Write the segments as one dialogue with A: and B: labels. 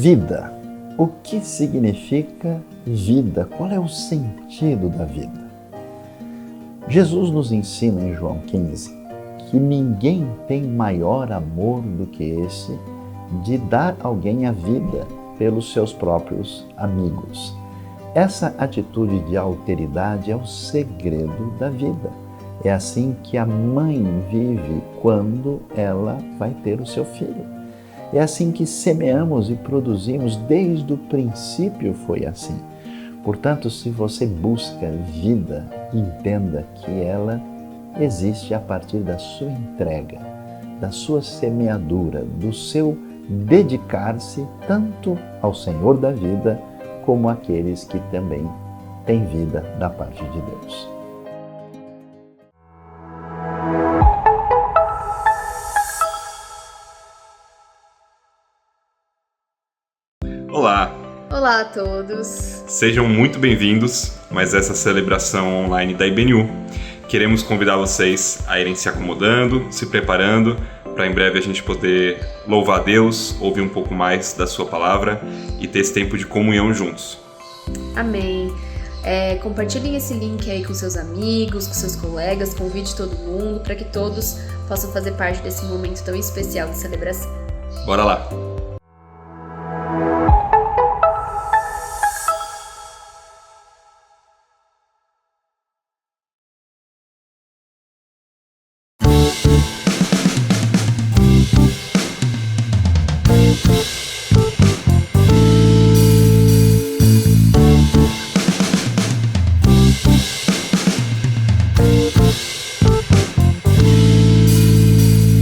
A: Vida. O que significa vida? Qual é o sentido da vida? Jesus nos ensina em João 15 que ninguém tem maior amor do que esse de dar alguém a vida pelos seus próprios amigos. Essa atitude de alteridade é o segredo da vida. É assim que a mãe vive quando ela vai ter o seu filho. É assim que semeamos e produzimos, desde o princípio foi assim. Portanto, se você busca vida, entenda que ela existe a partir da sua entrega, da sua semeadura, do seu dedicar-se tanto ao Senhor da vida, como àqueles que também têm vida da parte de Deus.
B: Olá!
C: Olá a todos!
B: Sejam muito bem-vindos a mais essa celebração online da IBNU. Queremos convidar vocês a irem se acomodando, se preparando, para em breve a gente poder louvar a Deus, ouvir um pouco mais da sua palavra e ter esse tempo de comunhão juntos.
C: Amém! Compartilhem esse link aí com seus amigos, com seus colegas, convide todo mundo para que todos possam fazer parte desse momento tão especial de celebração.
B: Bora lá!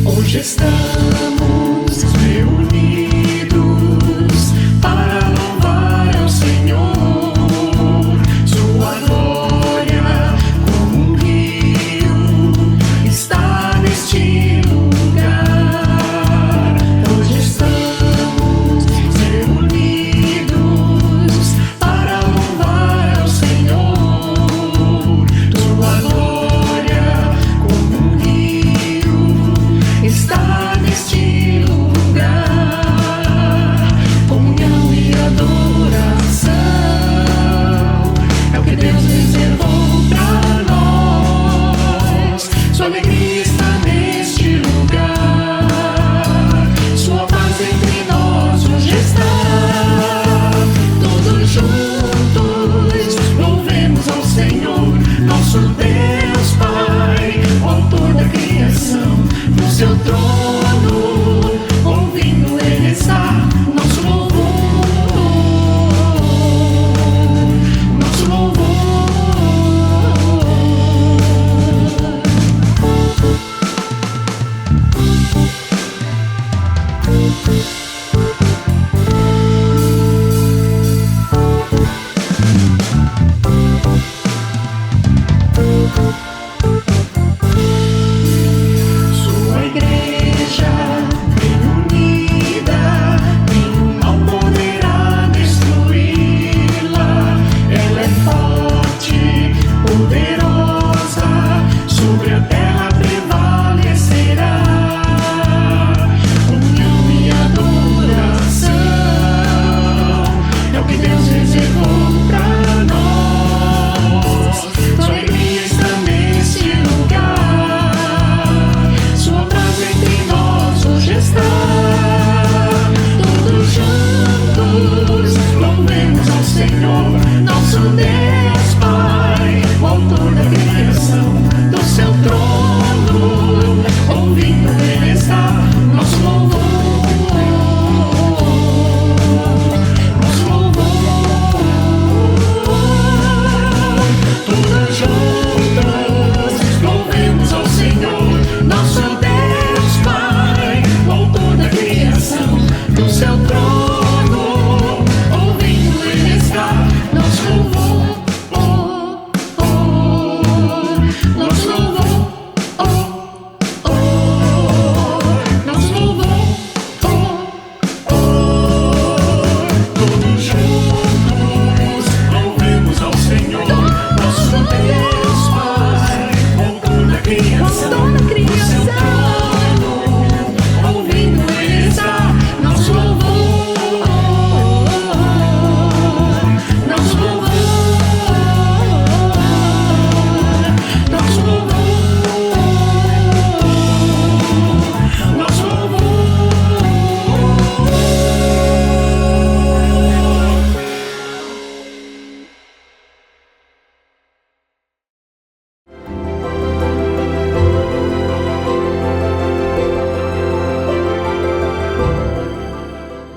D: Hoje estamos reunidos para louvar ao Senhor, sua glória como um rio está neste lugar. Hoje estamos reunidos para louvar ao Senhor, sua glória como um rio está neste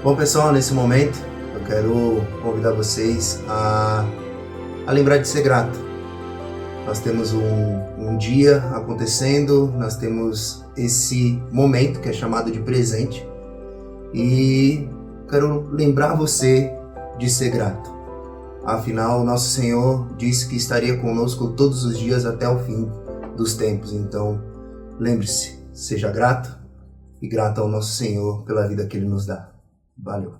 E: Bom, pessoal, nesse momento eu quero convidar vocês a lembrar de ser grato. Nós temos um dia acontecendo, nós temos esse momento que é chamado de presente e quero lembrar você de ser grato. Afinal, nosso Senhor disse que estaria conosco todos os dias até o fim dos tempos. Então, lembre-se, seja grato e grato ao nosso Senhor pela vida que Ele nos dá. Valeu!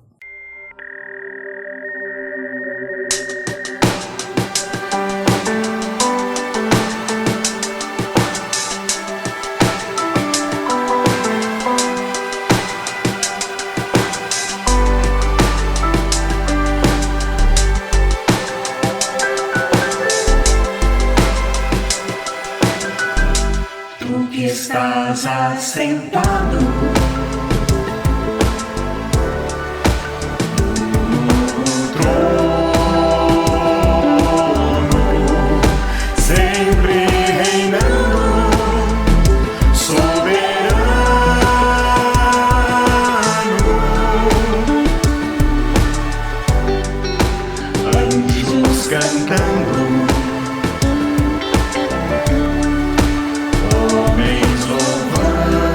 D: Tu que estás assentado no trono, sempre reinando, soberano, anjos cantando, homens louvando.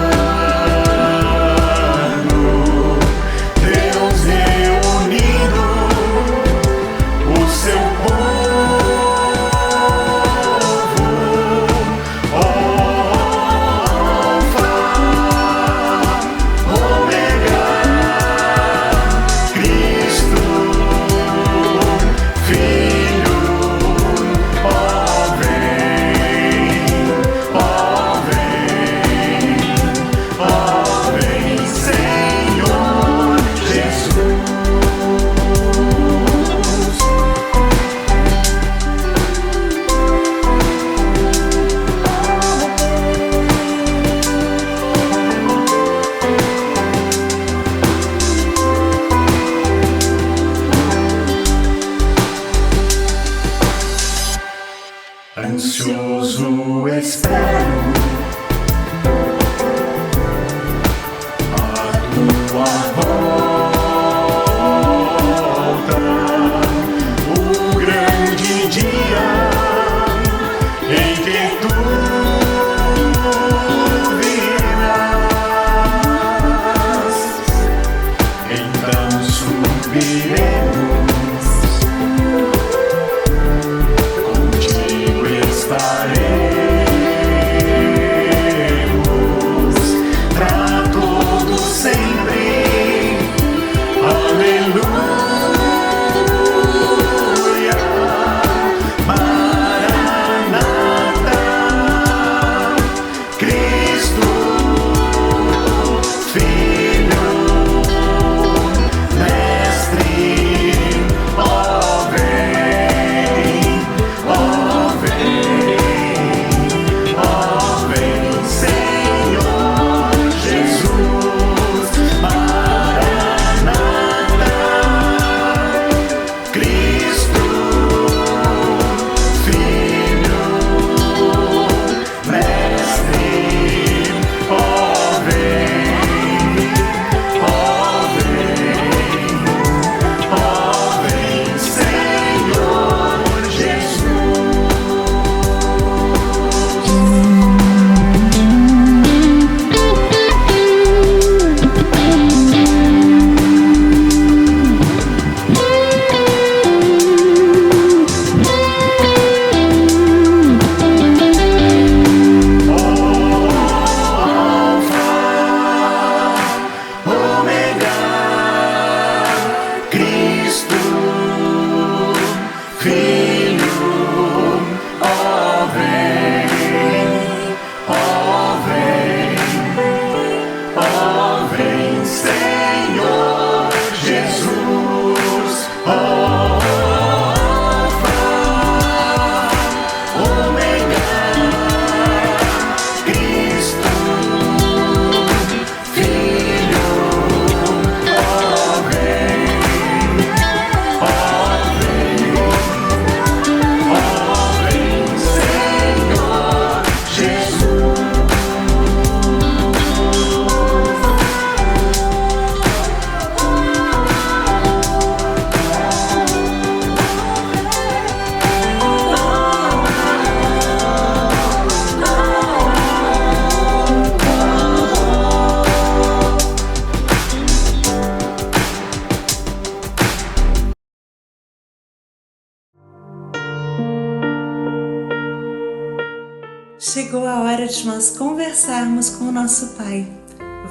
F: de nós conversarmos com o nosso Pai.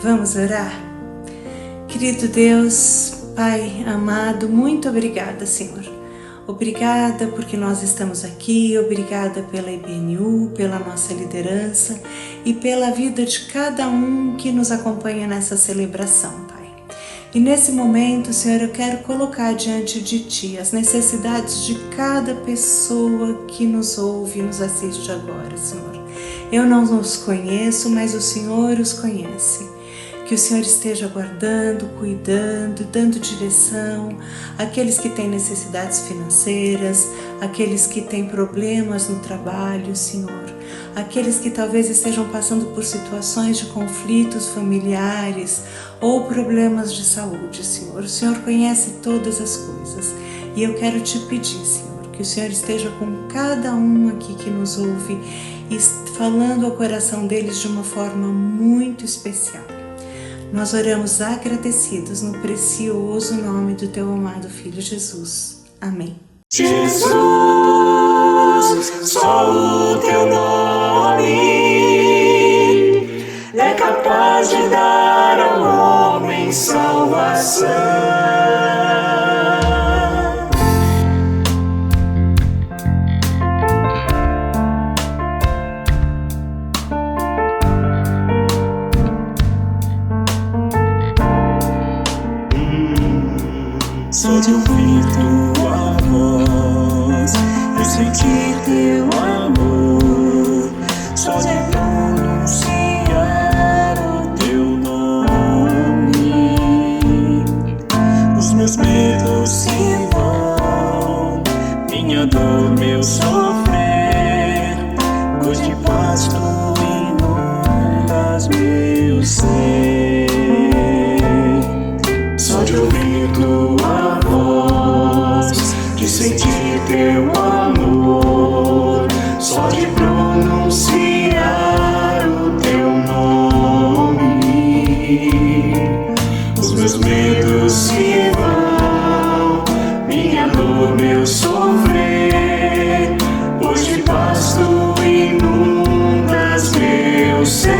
F: Vamos orar? Querido Deus, Pai amado, muito obrigada, Senhor. Obrigada porque nós estamos aqui, obrigada pela IBNU, pela nossa liderança e pela vida de cada um que nos acompanha nessa celebração, Pai. E nesse momento, Senhor, eu quero colocar diante de Ti as necessidades de cada pessoa que nos ouve e nos assiste agora, Senhor. Eu não os conheço, mas o Senhor os conhece. Que o Senhor esteja guardando, cuidando, dando direção àqueles que têm necessidades financeiras, àqueles que têm problemas no trabalho, Senhor, aqueles que talvez estejam passando por situações de conflitos familiares ou problemas de saúde, Senhor. O Senhor conhece todas as coisas e eu quero te pedir, Senhor, que o Senhor esteja com cada um aqui que nos ouve e falando ao coração deles de uma forma muito especial. Nós oramos agradecidos no precioso nome do Teu amado Filho Jesus. Amém.
D: Jesus, só o Teu nome é capaz de dar ao homem salvação. Só de ouvir Tua voz e sentir Teu amor, só de pronunciar o Teu nome, os meus medos se vão, minha dor, meu sofrer, pois de paz Tu inundas meu ser. Só de ouvir Tua voz, de sentir Teu amor, só de pronunciar o Teu nome, os meus medos se vão, minha dor, meu sofrer, pois de paz Tu inundas meu ser.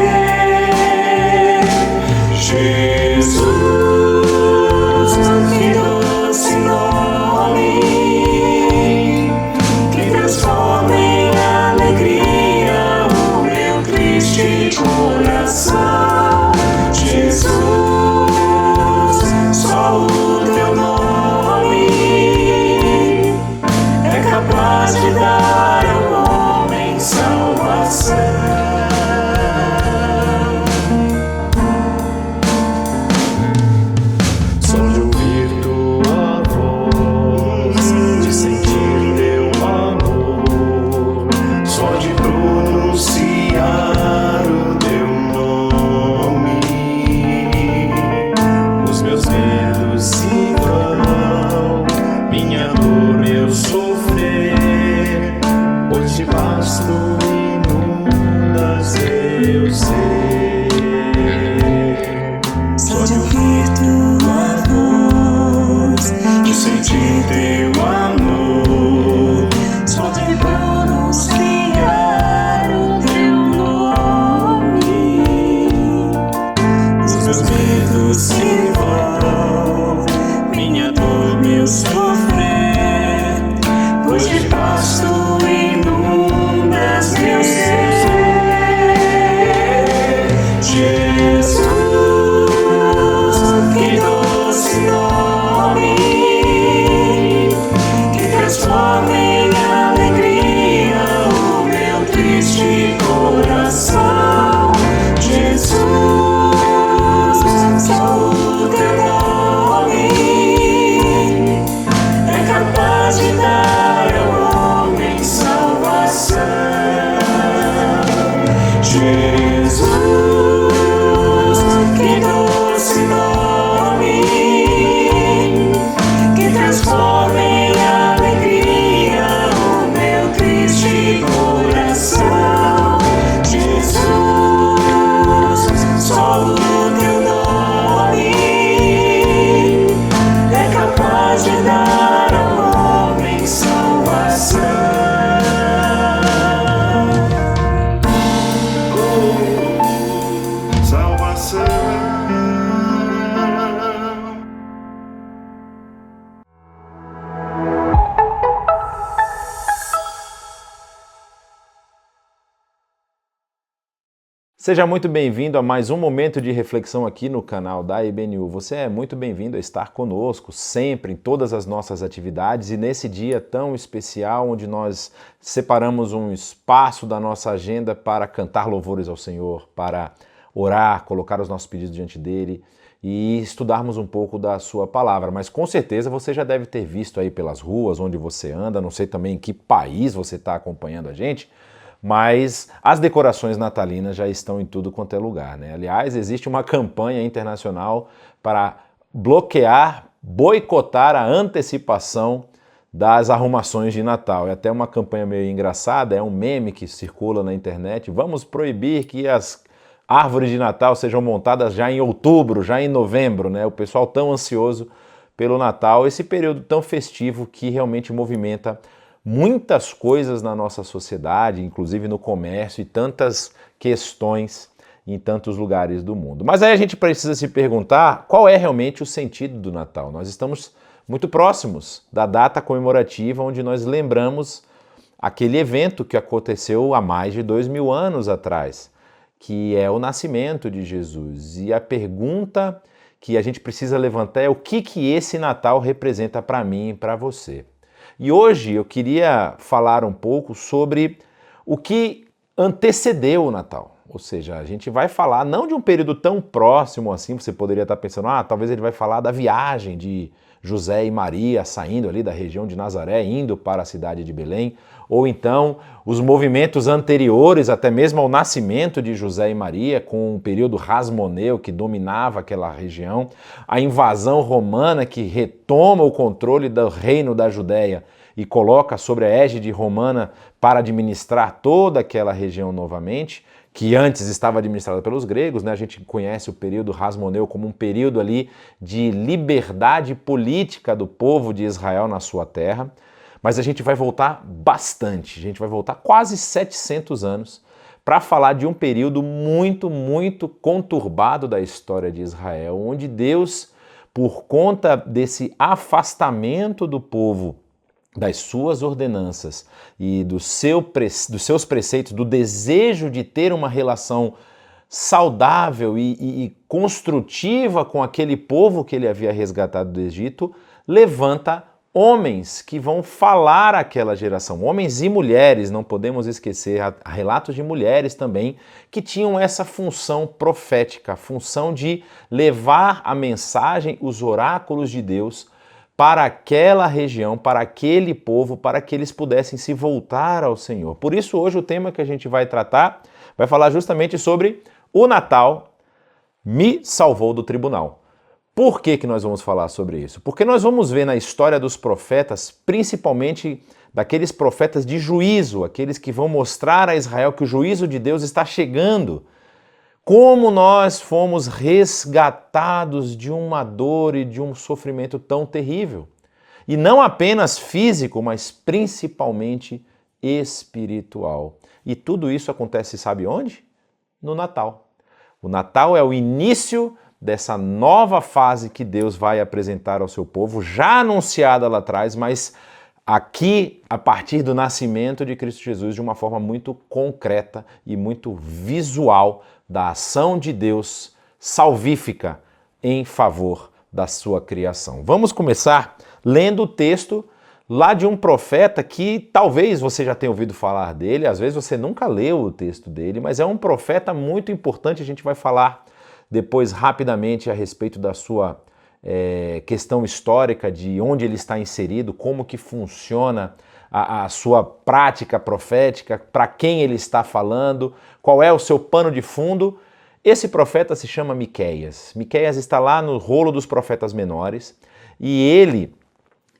G: Seja muito bem-vindo a mais um momento de reflexão aqui no canal da IBNU. Você é muito bem-vindo a estar conosco sempre em todas as nossas atividades e nesse dia tão especial onde nós separamos um espaço da nossa agenda para cantar louvores ao Senhor, para orar, colocar os nossos pedidos diante dele e estudarmos um pouco da sua palavra. Mas com certeza você já deve ter visto aí pelas ruas onde você anda, não sei também em que país você está acompanhando a gente, mas as decorações natalinas já estão em tudo quanto é lugar, né? Aliás, existe uma campanha internacional para bloquear, boicotar a antecipação das arrumações de Natal. É até uma campanha meio engraçada, é um meme que circula na internet. Vamos proibir que as árvores de Natal sejam montadas já em outubro, já em novembro, né? O pessoal tão ansioso pelo Natal, esse período tão festivo que realmente movimenta muitas coisas na nossa sociedade, inclusive no comércio, e tantas questões em tantos lugares do mundo. Mas aí a gente precisa se perguntar qual é realmente o sentido do Natal. Nós estamos muito próximos da data comemorativa onde nós lembramos aquele evento que aconteceu há mais de 2000 anos atrás, que é o nascimento de Jesus. E a pergunta que a gente precisa levantar é o que esse Natal representa para mim e para você. E hoje eu queria falar um pouco sobre o que antecedeu o Natal. Ou seja, a gente vai falar não de um período tão próximo assim, você poderia estar pensando, talvez ele vai falar da viagem de José e Maria saindo ali da região de Nazaré, indo para a cidade de Belém, ou então os movimentos anteriores até mesmo ao nascimento de José e Maria, com o período rasmoneu que dominava aquela região, a invasão romana que retoma o controle do reino da Judéia e coloca sobre a égide romana para administrar toda aquela região novamente, que antes estava administrada pelos gregos, né? A gente conhece o período rasmoneu como um período ali de liberdade política do povo de Israel na sua terra, mas a gente vai voltar bastante, a gente vai voltar quase 700 anos para falar de um período muito conturbado da história de Israel, onde Deus, por conta desse afastamento do povo das suas ordenanças e dos seus preceitos, do desejo de ter uma relação saudável e construtiva com aquele povo que ele havia resgatado do Egito, levanta homens que vão falar àquela geração, homens e mulheres, não podemos esquecer, há relatos de mulheres também, que tinham essa função profética, a função de levar a mensagem, os oráculos de Deus para aquela região, para aquele povo, para que eles pudessem se voltar ao Senhor. Por isso, hoje o tema que a gente vai tratar vai falar justamente sobre o Natal me salvou do tribunal. Por que nós vamos falar sobre isso? Porque nós vamos ver na história dos profetas, principalmente daqueles profetas de juízo, aqueles que vão mostrar a Israel que o juízo de Deus está chegando, como nós fomos resgatados de uma dor e de um sofrimento tão terrível. E não apenas físico, mas principalmente espiritual. E tudo isso acontece, sabe onde? No Natal. O Natal é o início dessa nova fase que Deus vai apresentar ao seu povo, já anunciada lá atrás, mas aqui, a partir do nascimento de Cristo Jesus, de uma forma muito concreta e muito visual da ação de Deus salvífica em favor da sua criação. Vamos começar lendo o texto lá de um profeta que talvez você já tenha ouvido falar dele, às vezes você nunca leu o texto dele, mas é um profeta muito importante, a gente vai falar depois rapidamente a respeito da sua questão histórica, de onde ele está inserido, como que funciona a sua prática profética, para quem ele está falando, qual é o seu pano de fundo. Esse profeta se chama Miqueias. Miqueias está lá no rolo dos profetas menores e ele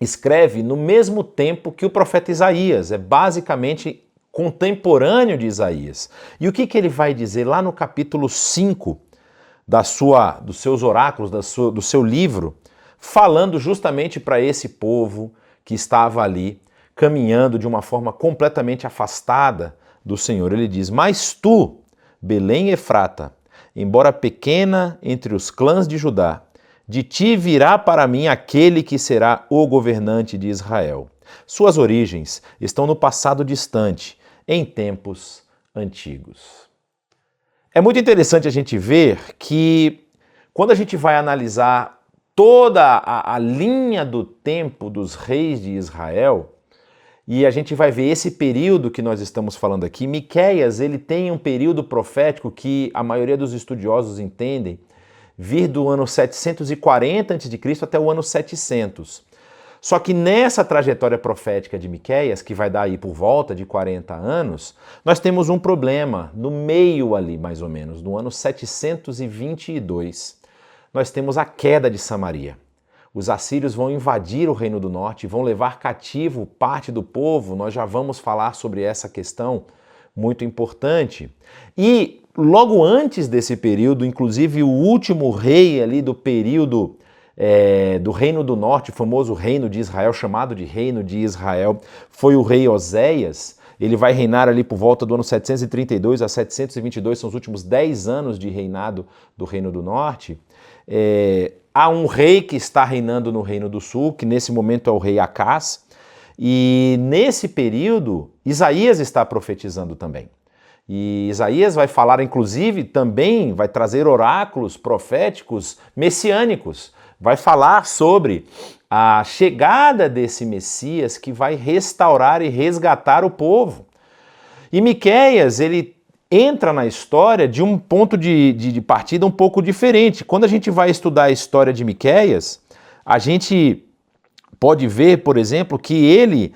G: escreve no mesmo tempo que o profeta Isaías, é basicamente contemporâneo de Isaías. E o que ele vai dizer lá no capítulo 5 dos seus oráculos, do seu livro, falando justamente para esse povo que estava ali, caminhando de uma forma completamente afastada do Senhor. Ele diz: mas tu, Belém Efrata, embora pequena entre os clãs de Judá, de ti virá para mim aquele que será o governante de Israel. Suas origens estão no passado distante, em tempos antigos. É muito interessante a gente ver que quando a gente vai analisar toda a linha do tempo dos reis de Israel, e a gente vai ver esse período que nós estamos falando aqui, Miqueias, ele tem um período profético que a maioria dos estudiosos entendem vir do ano 740 a.C. até o ano 700. Só que nessa trajetória profética de Miqueias, que vai dar aí por volta de 40 anos, nós temos um problema no meio ali, mais ou menos, no ano 722. Nós temos a queda de Samaria. Os assírios vão invadir o Reino do Norte, vão levar cativo parte do povo. Nós já vamos falar sobre essa questão muito importante. E logo antes desse período, inclusive o último rei ali do período do Reino do Norte, o famoso Reino de Israel, chamado de Reino de Israel, foi o rei Oséias. Ele vai reinar ali por volta do ano 732 a 722, são os últimos 10 anos de reinado do Reino do Norte. Há um rei que está reinando no Reino do Sul, que nesse momento é o rei Acás, e nesse período Isaías está profetizando também. E Isaías vai falar, inclusive, também vai trazer oráculos proféticos messiânicos, vai falar sobre a chegada desse Messias que vai restaurar e resgatar o povo. E Miqueias, ele entra na história de um ponto de partida um pouco diferente. Quando a gente vai estudar a história de Miqueias, a gente pode ver, por exemplo, que ele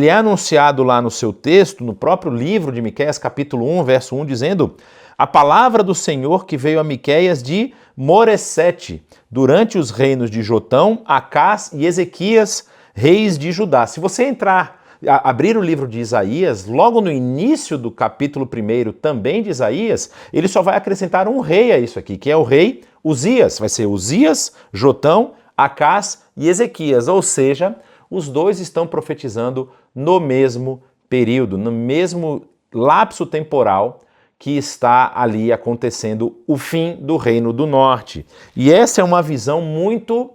G: é anunciado lá no seu texto, no próprio livro de Miqueias, capítulo 1, verso 1, dizendo: a palavra do Senhor que veio a Miqueias de Moresete, durante os reinos de Jotão, Acás e Ezequias, reis de Judá. Se você abrir o livro de Isaías, logo no início do capítulo 1 também de Isaías, ele só vai acrescentar um rei a isso aqui, que é o rei Uzias. Vai ser Uzias, Jotão, Acás e Ezequias, ou seja, os dois estão profetizando no mesmo período, no mesmo lapso temporal que está ali acontecendo o fim do Reino do Norte. E essa é uma visão muito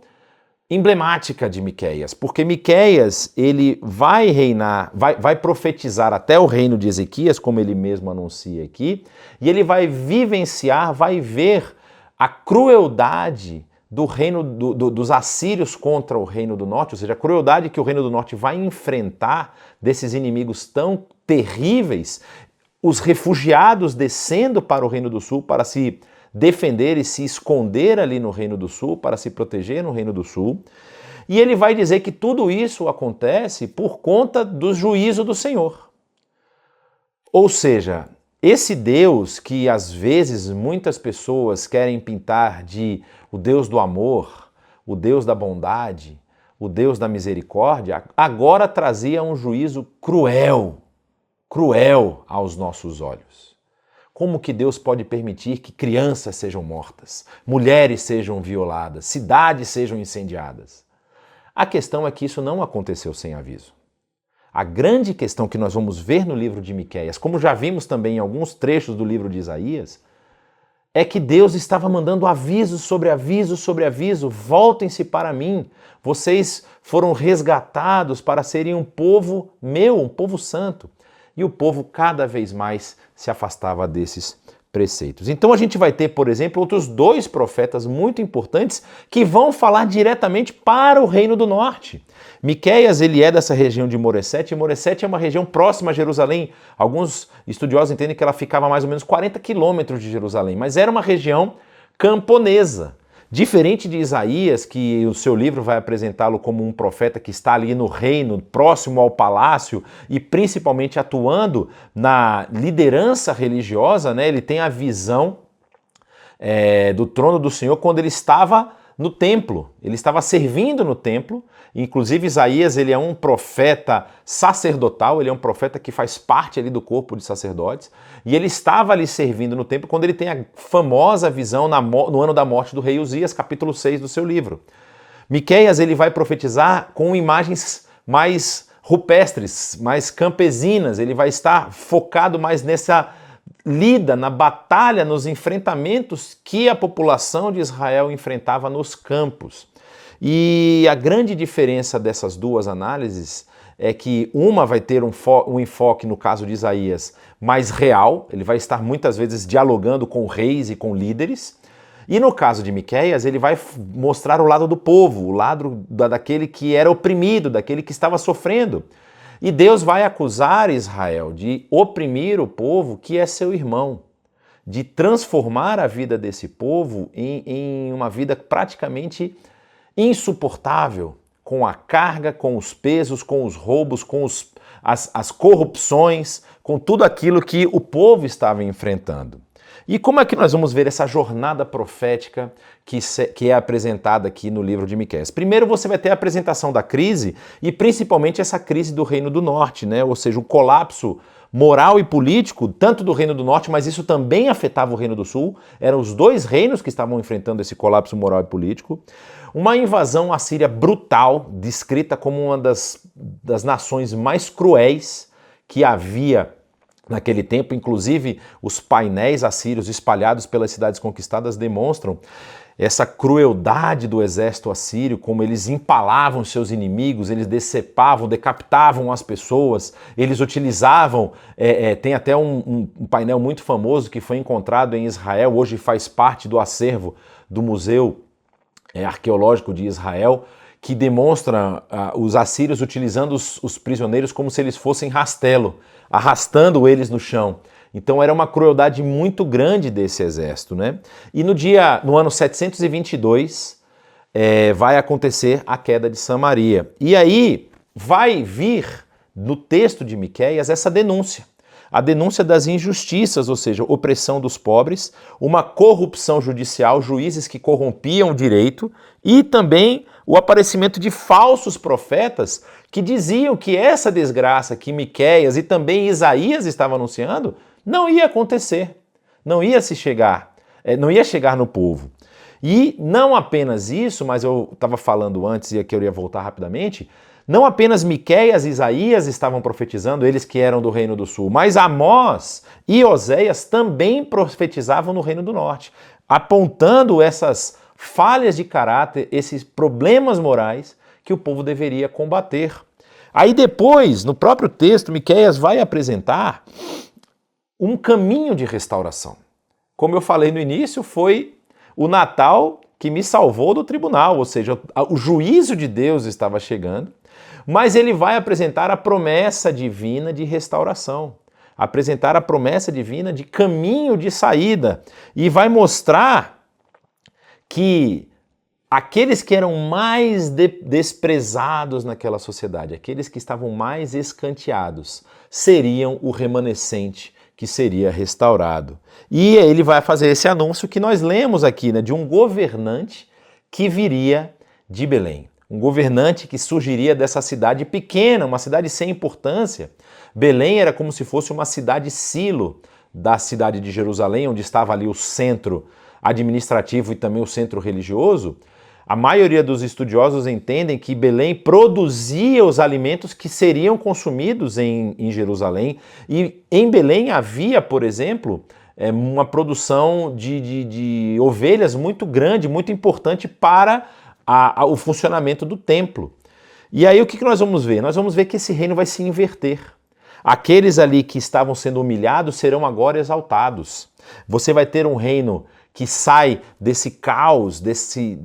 G: emblemática de Miqueias, porque Miqueias, ele vai reinar, vai profetizar até o reino de Ezequias, como ele mesmo anuncia aqui, e ele vai vivenciar, vai ver a crueldade do reino dos assírios contra o Reino do Norte, ou seja, a crueldade que o Reino do Norte vai enfrentar desses inimigos tão terríveis, os refugiados descendo para o Reino do Sul para se defender e se esconder ali no Reino do Sul, para se proteger no Reino do Sul. E ele vai dizer que tudo isso acontece por conta do juízo do Senhor. Ou seja, esse Deus que às vezes muitas pessoas querem pintar de o Deus do amor, o Deus da bondade, o Deus da misericórdia, agora trazia um juízo cruel aos nossos olhos. Como que Deus pode permitir que crianças sejam mortas, mulheres sejam violadas, cidades sejam incendiadas? A questão é que isso não aconteceu sem aviso. A grande questão que nós vamos ver no livro de Miqueias, como já vimos também em alguns trechos do livro de Isaías, é que Deus estava mandando aviso sobre aviso sobre aviso. Voltem-se para mim. Vocês foram resgatados para serem um povo meu, um povo santo. E o povo cada vez mais se afastava desses preceitos. Então a gente vai ter, por exemplo, outros dois profetas muito importantes que vão falar diretamente para o Reino do Norte. Miqueias, ele é dessa região de Moresete, e Moresete é uma região próxima a Jerusalém. Alguns estudiosos entendem que ela ficava a mais ou menos 40 quilômetros de Jerusalém, mas era uma região camponesa. Diferente de Isaías, que o seu livro vai apresentá-lo como um profeta que está ali no reino, próximo ao palácio e principalmente atuando na liderança religiosa, né? Ele tem a visão do trono do Senhor quando ele estava no templo, ele estava servindo no templo. Inclusive Isaías, ele é um profeta sacerdotal, ele é um profeta que faz parte ali do corpo de sacerdotes, e ele estava ali servindo no templo quando ele tem a famosa visão no ano da morte do rei Uzias, capítulo 6 do seu livro. Miqueias, ele vai profetizar com imagens mais rupestres, mais campesinas, ele vai estar focado mais nessa lida, na batalha, nos enfrentamentos que a população de Israel enfrentava nos campos. E a grande diferença dessas duas análises é que uma vai ter um enfoque, no caso de Isaías, mais real, ele vai estar muitas vezes dialogando com reis e com líderes, e no caso de Miqueias, ele vai mostrar o lado do povo, o lado daquele que era oprimido, daquele que estava sofrendo. E Deus vai acusar Israel de oprimir o povo que é seu irmão, de transformar a vida desse povo em uma vida praticamente insuportável, com a carga, com os pesos, com os roubos, com as corrupções, com tudo aquilo que o povo estava enfrentando. E como é que nós vamos ver essa jornada profética que é apresentada aqui no livro de Miqueias? Primeiro você vai ter a apresentação da crise e principalmente essa crise do Reino do Norte, né? Ou seja, o colapso moral e político, tanto do Reino do Norte, mas isso também afetava o Reino do Sul. Eram os dois reinos que estavam enfrentando esse colapso moral e político. Uma invasão assíria brutal, descrita como uma das nações mais cruéis que havia naquele tempo. Inclusive, os painéis assírios espalhados pelas cidades conquistadas demonstram essa crueldade do exército assírio, como eles empalavam seus inimigos, eles decepavam, decapitavam as pessoas, eles utilizavam, tem até um painel muito famoso que foi encontrado em Israel, hoje faz parte do acervo do Museu Arqueológico de Israel, que demonstra os assírios utilizando os prisioneiros como se eles fossem rastelo, arrastando eles no chão. Então era uma crueldade muito grande desse exército, né? E no ano 722 vai acontecer a queda de Samaria. E aí vai vir no texto de Miqueias essa denúncia. A denúncia das injustiças, ou seja, opressão dos pobres, uma corrupção judicial, juízes que corrompiam o direito e também o aparecimento de falsos profetas que diziam que essa desgraça que Miqueias e também Isaías estavam anunciando não ia acontecer, não ia chegar no povo. E não apenas isso, mas eu estava falando antes e aqui eu ia voltar rapidamente, não apenas Miqueias e Isaías estavam profetizando, eles que eram do Reino do Sul, mas Amós e Oséias também profetizavam no Reino do Norte, apontando essas falhas de caráter, esses problemas morais que o povo deveria combater. Aí depois, no próprio texto, Miqueias vai apresentar um caminho de restauração. Como eu falei no início, foi o Natal que me salvou do tribunal, ou seja, o juízo de Deus estava chegando, mas ele vai apresentar a promessa divina de restauração, apresentar a promessa divina de caminho de saída e vai mostrar que aqueles que eram mais desprezados naquela sociedade, aqueles que estavam mais escanteados, seriam o remanescente que seria restaurado. E ele vai fazer esse anúncio que nós lemos aqui, né, de um governante que viria de Belém. Um governante que surgiria dessa cidade pequena, uma cidade sem importância. Belém era como se fosse uma cidade silo da cidade de Jerusalém, onde estava ali o centro administrativo e também o centro religioso. A maioria dos estudiosos entendem que Belém produzia os alimentos que seriam consumidos em Jerusalém. E em Belém havia, por exemplo, uma produção de ovelhas muito grande, muito importante para o funcionamento do templo. E aí o que nós vamos ver? Nós vamos ver que esse reino vai se inverter. Aqueles ali que estavam sendo humilhados serão agora exaltados. Você vai ter um reino que sai desse caos, desse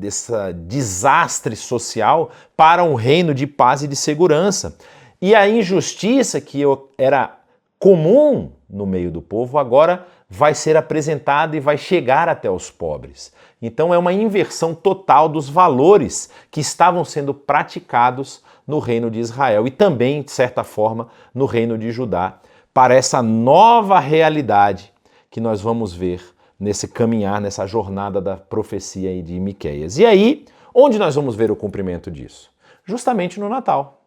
G: desastre social para um reino de paz e de segurança. E a injustiça que era comum no meio do povo agora vai ser apresentada e vai chegar até os pobres. Então é uma inversão total dos valores que estavam sendo praticados no reino de Israel e também, de certa forma, no reino de Judá, para essa nova realidade que nós vamos ver nesse caminhar, nessa jornada da profecia aí de Miqueias. E aí, onde nós vamos ver o cumprimento disso? Justamente no Natal.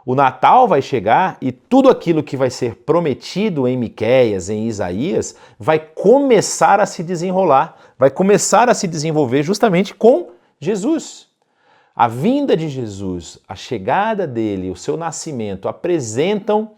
G: O Natal vai chegar e tudo aquilo que vai ser prometido em Miqueias, em Isaías, vai começar a se desenrolar, vai começar a se desenvolver justamente com Jesus. A vinda de Jesus, a chegada dele, o seu nascimento apresentam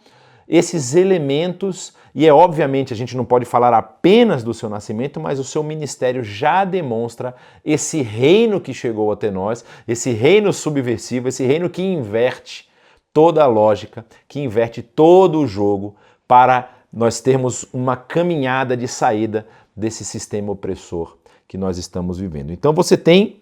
G: esses elementos, e obviamente a gente não pode falar apenas do seu nascimento, mas o seu ministério já demonstra esse reino que chegou até nós, esse reino subversivo, esse reino que inverte toda a lógica, que inverte todo o jogo para nós termos uma caminhada de saída desse sistema opressor que nós estamos vivendo. Então você tem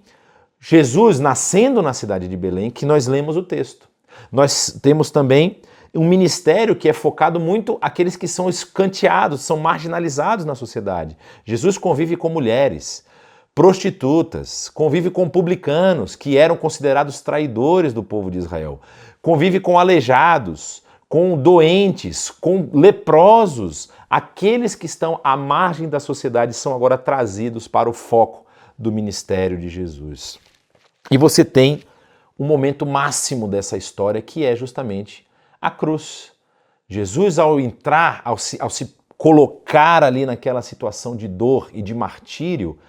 G: Jesus nascendo na cidade de Belém, que nós lemos o texto. Nós temos também um ministério que é focado muito àqueles que são escanteados, são marginalizados na sociedade. Jesus convive com mulheres, prostitutas, convive com publicanos, que eram considerados traidores do povo de Israel, convive com aleijados, com doentes, com leprosos. Aqueles que estão à margem da sociedade são agora trazidos para o foco do ministério de Jesus. E você tem o momento máximo dessa história, que é justamente a cruz. Jesus, ao entrar, ao se colocar ali naquela situação de dor e de martírio,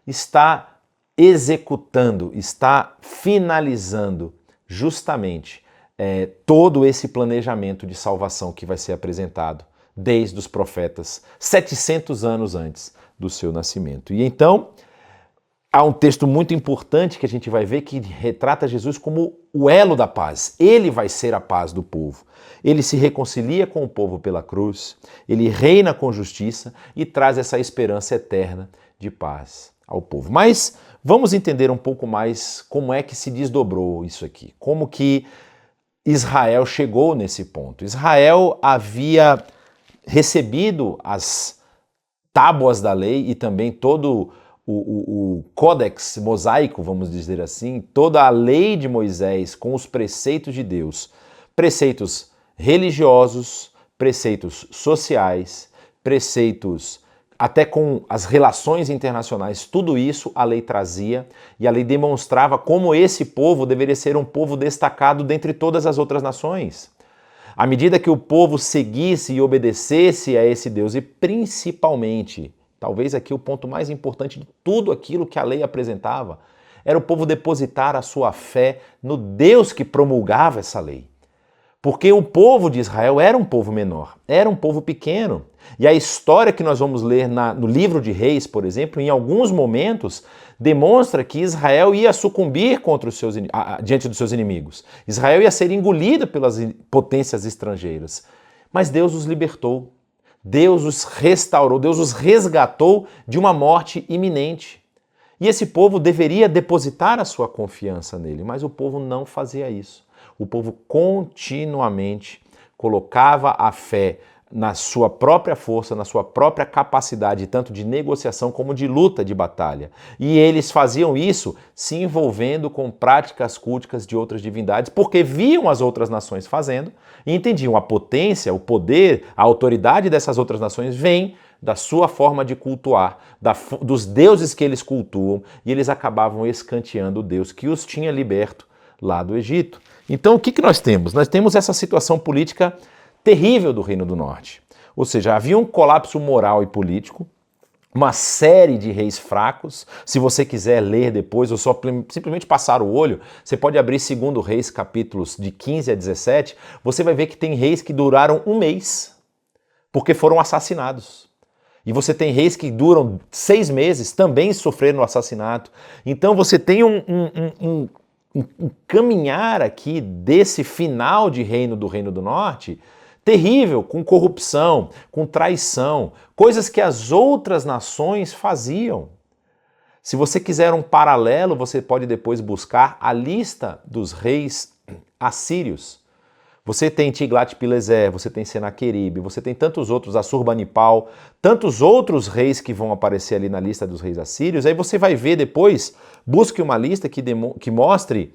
G: está executando, está finalizando justamente todo esse planejamento de salvação que vai ser apresentado desde os profetas, 700 anos antes do seu nascimento. E então, há um texto muito importante que a gente vai ver que retrata Jesus como o elo da paz. Ele vai ser a paz do povo. Ele se reconcilia com o povo pela cruz, ele reina com justiça e traz essa esperança eterna de paz ao povo. Mas vamos entender um pouco mais como é que se desdobrou isso aqui, como que Israel chegou nesse ponto. Israel havia recebido as tábuas da lei e também todo o códex mosaico, vamos dizer assim, toda a lei de Moisés com os preceitos de Deus, preceitos religiosos, preceitos sociais, preceitos até com as relações internacionais, tudo isso a lei trazia e a lei demonstrava como esse povo deveria ser um povo destacado dentre todas as outras nações. À medida que o povo seguisse e obedecesse a esse Deus e principalmente, talvez aqui o ponto mais importante de tudo aquilo que a lei apresentava, era o povo depositar a sua fé no Deus que promulgava essa lei. Porque o povo de Israel era um povo menor, era um povo pequeno. E a história que nós vamos ler no livro de Reis, por exemplo, em alguns momentos, demonstra que Israel ia sucumbir diante dos seus inimigos. Israel ia ser engolida pelas potências estrangeiras. Mas Deus os libertou, Deus os restaurou, Deus os resgatou de uma morte iminente. E esse povo deveria depositar a sua confiança nele, mas o povo não fazia isso. O povo continuamente colocava a fé na sua própria força, na sua própria capacidade, tanto de negociação como de luta, de batalha. E eles faziam isso se envolvendo com práticas culticas de outras divindades, porque viam as outras nações fazendo e entendiam a potência, o poder, a autoridade dessas outras nações vem da sua forma de cultuar, dos deuses que eles cultuam, e eles acabavam escanteando o Deus que os tinha liberto lá do Egito. Então o que nós temos? Nós temos essa situação política terrível do Reino do Norte. Ou seja, havia um colapso moral e político, uma série de reis fracos. Se você quiser ler depois ou só simplesmente passar o olho, você pode abrir 2 Reis, capítulos de 15 a 17, você vai ver que tem reis que duraram um mês, porque foram assassinados. E você tem reis que duram 6 meses, também sofreram o assassinato. Então você tem um caminhar aqui desse final de reino do Norte terrível, com corrupção, com traição, coisas que as outras nações faziam. Se você quiser um paralelo, você pode depois buscar a lista dos reis assírios. Você tem Tiglat-Pileser, você tem Senaqueribe, você tem tantos outros, Assurbanipal, tantos outros reis que vão aparecer ali na lista dos reis assírios. Aí você vai ver depois, busque uma lista que mostre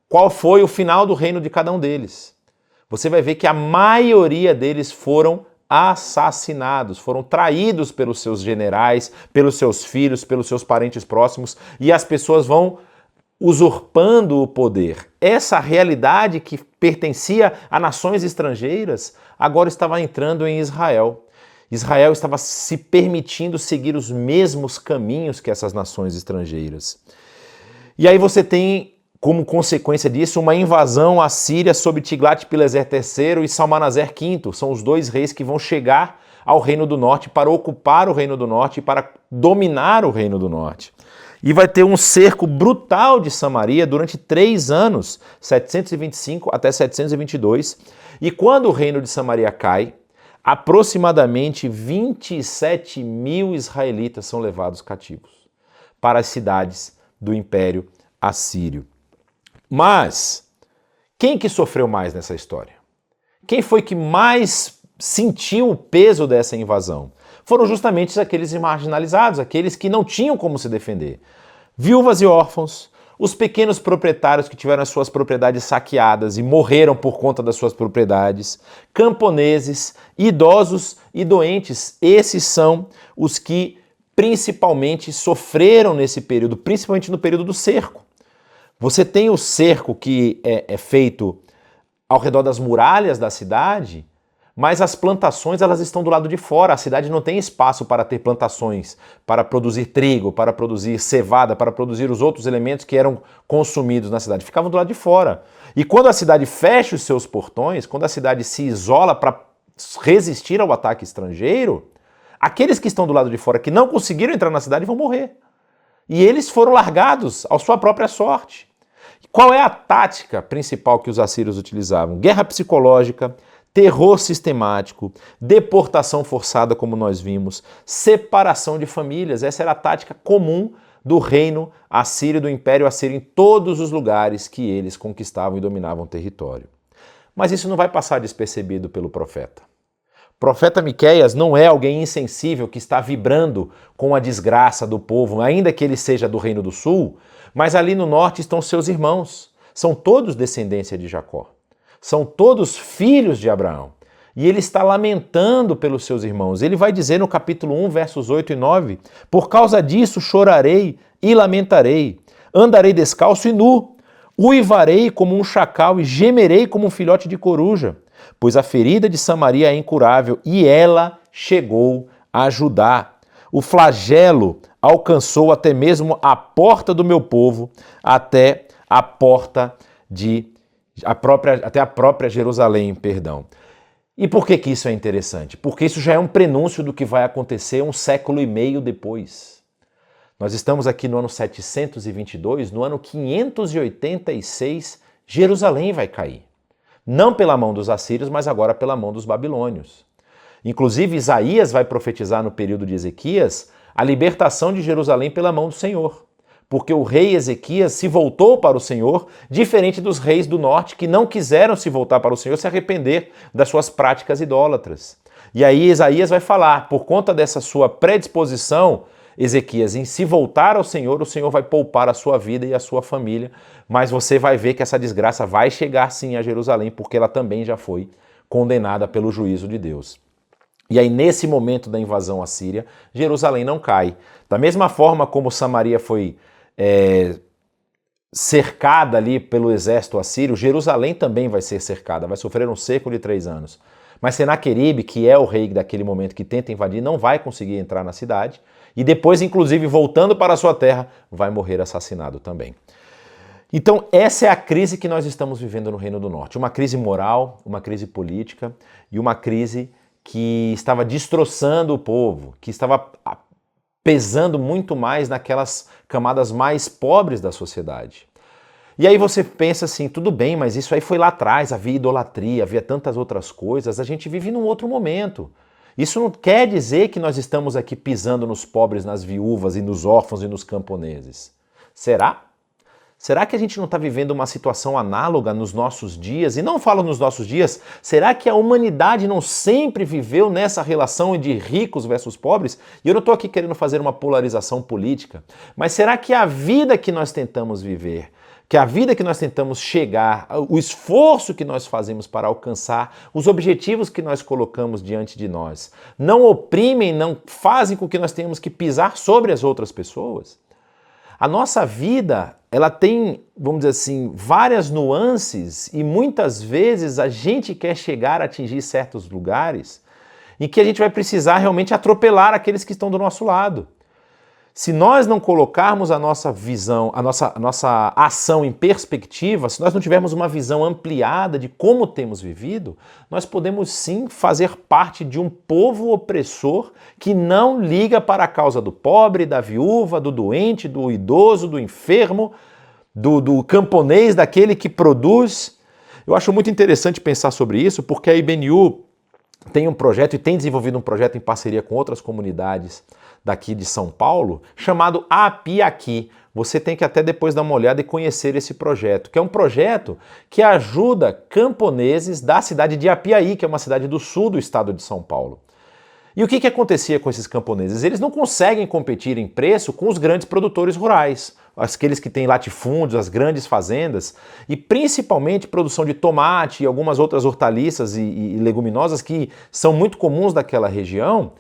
G: qual foi o final do reino de cada um deles. Você vai ver que a maioria deles foram assassinados, foram traídos pelos seus generais, pelos seus filhos, pelos seus parentes próximos, e as pessoas vão usurpando o poder. Essa realidade que pertencia a nações estrangeiras agora estava entrando em Israel. Israel estava se permitindo seguir os mesmos caminhos que essas nações estrangeiras. E aí você tem, como consequência disso, uma invasão assíria sob Tiglat-Pileser III e Salmanaser V. São os 2 reis que vão chegar ao Reino do Norte para ocupar o Reino do Norte e para dominar o Reino do Norte. e vai ter um cerco brutal de Samaria durante 3 anos, 725 até 722. E quando o reino de Samaria cai, aproximadamente 27 mil israelitas são levados cativos para as cidades do Império Assírio. Mas quem que sofreu mais nessa história? Quem foi que mais sentiu o peso dessa invasão? Foram justamente aqueles marginalizados, aqueles que não tinham como se defender. Viúvas e órfãos, os pequenos proprietários que tiveram as suas propriedades saqueadas e morreram por conta das suas propriedades, camponeses, idosos e doentes. Esses são os que principalmente sofreram nesse período, principalmente no período do cerco. Você tem o cerco que é feito ao redor das muralhas da cidade, mas as plantações elas estão do lado de fora. A cidade não tem espaço para ter plantações, para produzir trigo, para produzir cevada, para produzir os outros elementos que eram consumidos na cidade. Ficavam do lado de fora. E quando a cidade fecha os seus portões, quando a cidade se isola para resistir ao ataque estrangeiro, aqueles que estão do lado de fora, que não conseguiram entrar na cidade, vão morrer. E eles foram largados à sua própria sorte. Qual é a tática principal que os assírios utilizavam? Guerra psicológica, terror sistemático, deportação forçada, como nós vimos, separação de famílias. Essa era a tática comum do reino assírio, do Império Assírio, em todos os lugares que eles conquistavam e dominavam o território. Mas isso não vai passar despercebido pelo profeta. O profeta Miqueias não é alguém insensível que está vibrando com a desgraça do povo, ainda que ele seja do Reino do Sul, mas ali no norte estão seus irmãos. São todos descendência de Jacó. São todos filhos de Abraão. E ele está lamentando pelos seus irmãos. Ele vai dizer no capítulo 1, versos 8 e 9, por causa disso chorarei e lamentarei, andarei descalço e nu, uivarei como um chacal e gemerei como um filhote de coruja, pois a ferida de Samaria é incurável e ela chegou a Judá. O flagelo alcançou até mesmo a porta do meu povo, até a porta até a própria Jerusalém, perdão. E por que isso é interessante? Porque isso já é um prenúncio do que vai acontecer 1,5 séculos depois. Nós estamos aqui no ano 722, no ano 586, Jerusalém vai cair. Não pela mão dos assírios, mas agora pela mão dos babilônios. Inclusive, Isaías vai profetizar no período de Ezequias a libertação de Jerusalém pela mão do Senhor. Porque o rei Ezequias se voltou para o Senhor, diferente dos reis do norte que não quiseram se voltar para o Senhor, se arrepender das suas práticas idólatras. E aí Isaías vai falar, por conta dessa sua predisposição, Ezequias, em se voltar ao Senhor, o Senhor vai poupar a sua vida e a sua família, mas você vai ver que essa desgraça vai chegar sim a Jerusalém, porque ela também já foi condenada pelo juízo de Deus. E aí, nesse momento da invasão assíria, Jerusalém não cai. Da mesma forma como Samaria foi cercada ali pelo exército assírio, Jerusalém também vai ser cercada, vai sofrer um cerco de 3 anos. Mas Senaqueribe, que é o rei daquele momento que tenta invadir, não vai conseguir entrar na cidade e depois, inclusive, voltando para a sua terra, vai morrer assassinado também. Então, essa é a crise que nós estamos vivendo no Reino do Norte. Uma crise moral, uma crise política e uma crise que estava destroçando o povo, que estava pesando muito mais naquelas camadas mais pobres da sociedade. E aí você pensa assim, tudo bem, mas isso aí foi lá atrás, havia idolatria, havia tantas outras coisas, a gente vive num outro momento. Isso não quer dizer que nós estamos aqui pisando nos pobres, nas viúvas e nos órfãos e nos camponeses. Será? Será que a gente não está vivendo uma situação análoga nos nossos dias? E não falo nos nossos dias, será que a humanidade não sempre viveu nessa relação de ricos versus pobres? E eu não estou aqui querendo fazer uma polarização política, mas será que a vida que nós tentamos viver, que a vida que nós tentamos chegar, o esforço que nós fazemos para alcançar, os objetivos que nós colocamos diante de nós, não oprimem, não fazem com que nós tenhamos que pisar sobre as outras pessoas? A nossa vida, ela tem, vamos dizer assim, várias nuances e muitas vezes a gente quer chegar a atingir certos lugares em que a gente vai precisar realmente atropelar aqueles que estão do nosso lado. Se nós não colocarmos a nossa visão, a nossa ação em perspectiva, se nós não tivermos uma visão ampliada de como temos vivido, nós podemos sim fazer parte de um povo opressor que não liga para a causa do pobre, da viúva, do doente, do idoso, do enfermo, do camponês, daquele que produz. Eu acho muito interessante pensar sobre isso, porque a IBNU tem um projeto e tem desenvolvido um projeto em parceria com outras comunidades daqui de São Paulo, chamado Apiaqui. Você tem que até depois dar uma olhada e conhecer esse projeto, que é um projeto que ajuda camponeses da cidade de Apiaí, que é uma cidade do sul do estado de São Paulo. E o que acontecia com esses camponeses? Eles não conseguem competir em preço com os grandes produtores rurais, aqueles que têm latifúndios, as grandes fazendas, e principalmente produção de tomate e algumas outras hortaliças e leguminosas que são muito comuns daquela região.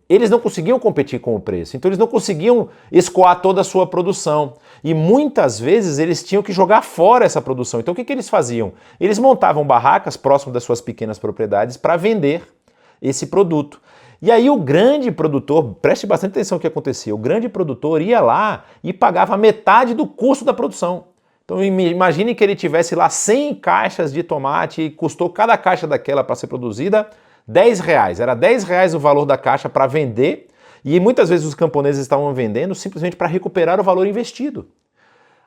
G: Eles não conseguiam competir com o preço, então eles não conseguiam escoar toda a sua produção e muitas vezes eles tinham que jogar fora essa produção. Então o que eles faziam? Eles montavam barracas próximo das suas pequenas propriedades para vender esse produto. E aí o grande produtor, preste bastante atenção no que acontecia, o grande produtor ia lá e pagava metade do custo da produção. Então imagine que ele tivesse lá 100 caixas de tomate e custou cada caixa daquela para ser produzida R$10. Era R$10 o valor da caixa para vender e muitas vezes os camponeses estavam vendendo simplesmente para recuperar o valor investido.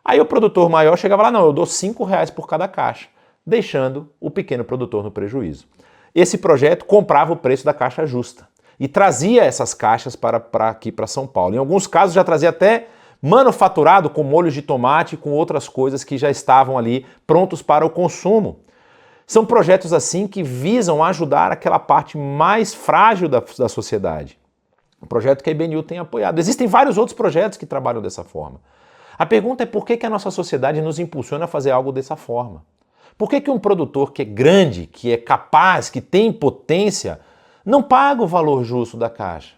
G: Aí o produtor maior chegava lá, não, eu dou R$5 por cada caixa, deixando o pequeno produtor no prejuízo. Esse projeto comprava o preço da caixa justa e trazia essas caixas para aqui para São Paulo. Em alguns casos já trazia até manufaturado com molhos de tomate, com outras coisas que já estavam ali prontos para o consumo. São projetos assim que visam ajudar aquela parte mais frágil da sociedade. Um projeto que a IBNU tem apoiado. Existem vários outros projetos que trabalham dessa forma. A pergunta é por que a nossa sociedade nos impulsiona a fazer algo dessa forma? Por que um produtor que é grande, que é capaz, que tem potência, não paga o valor justo da caixa?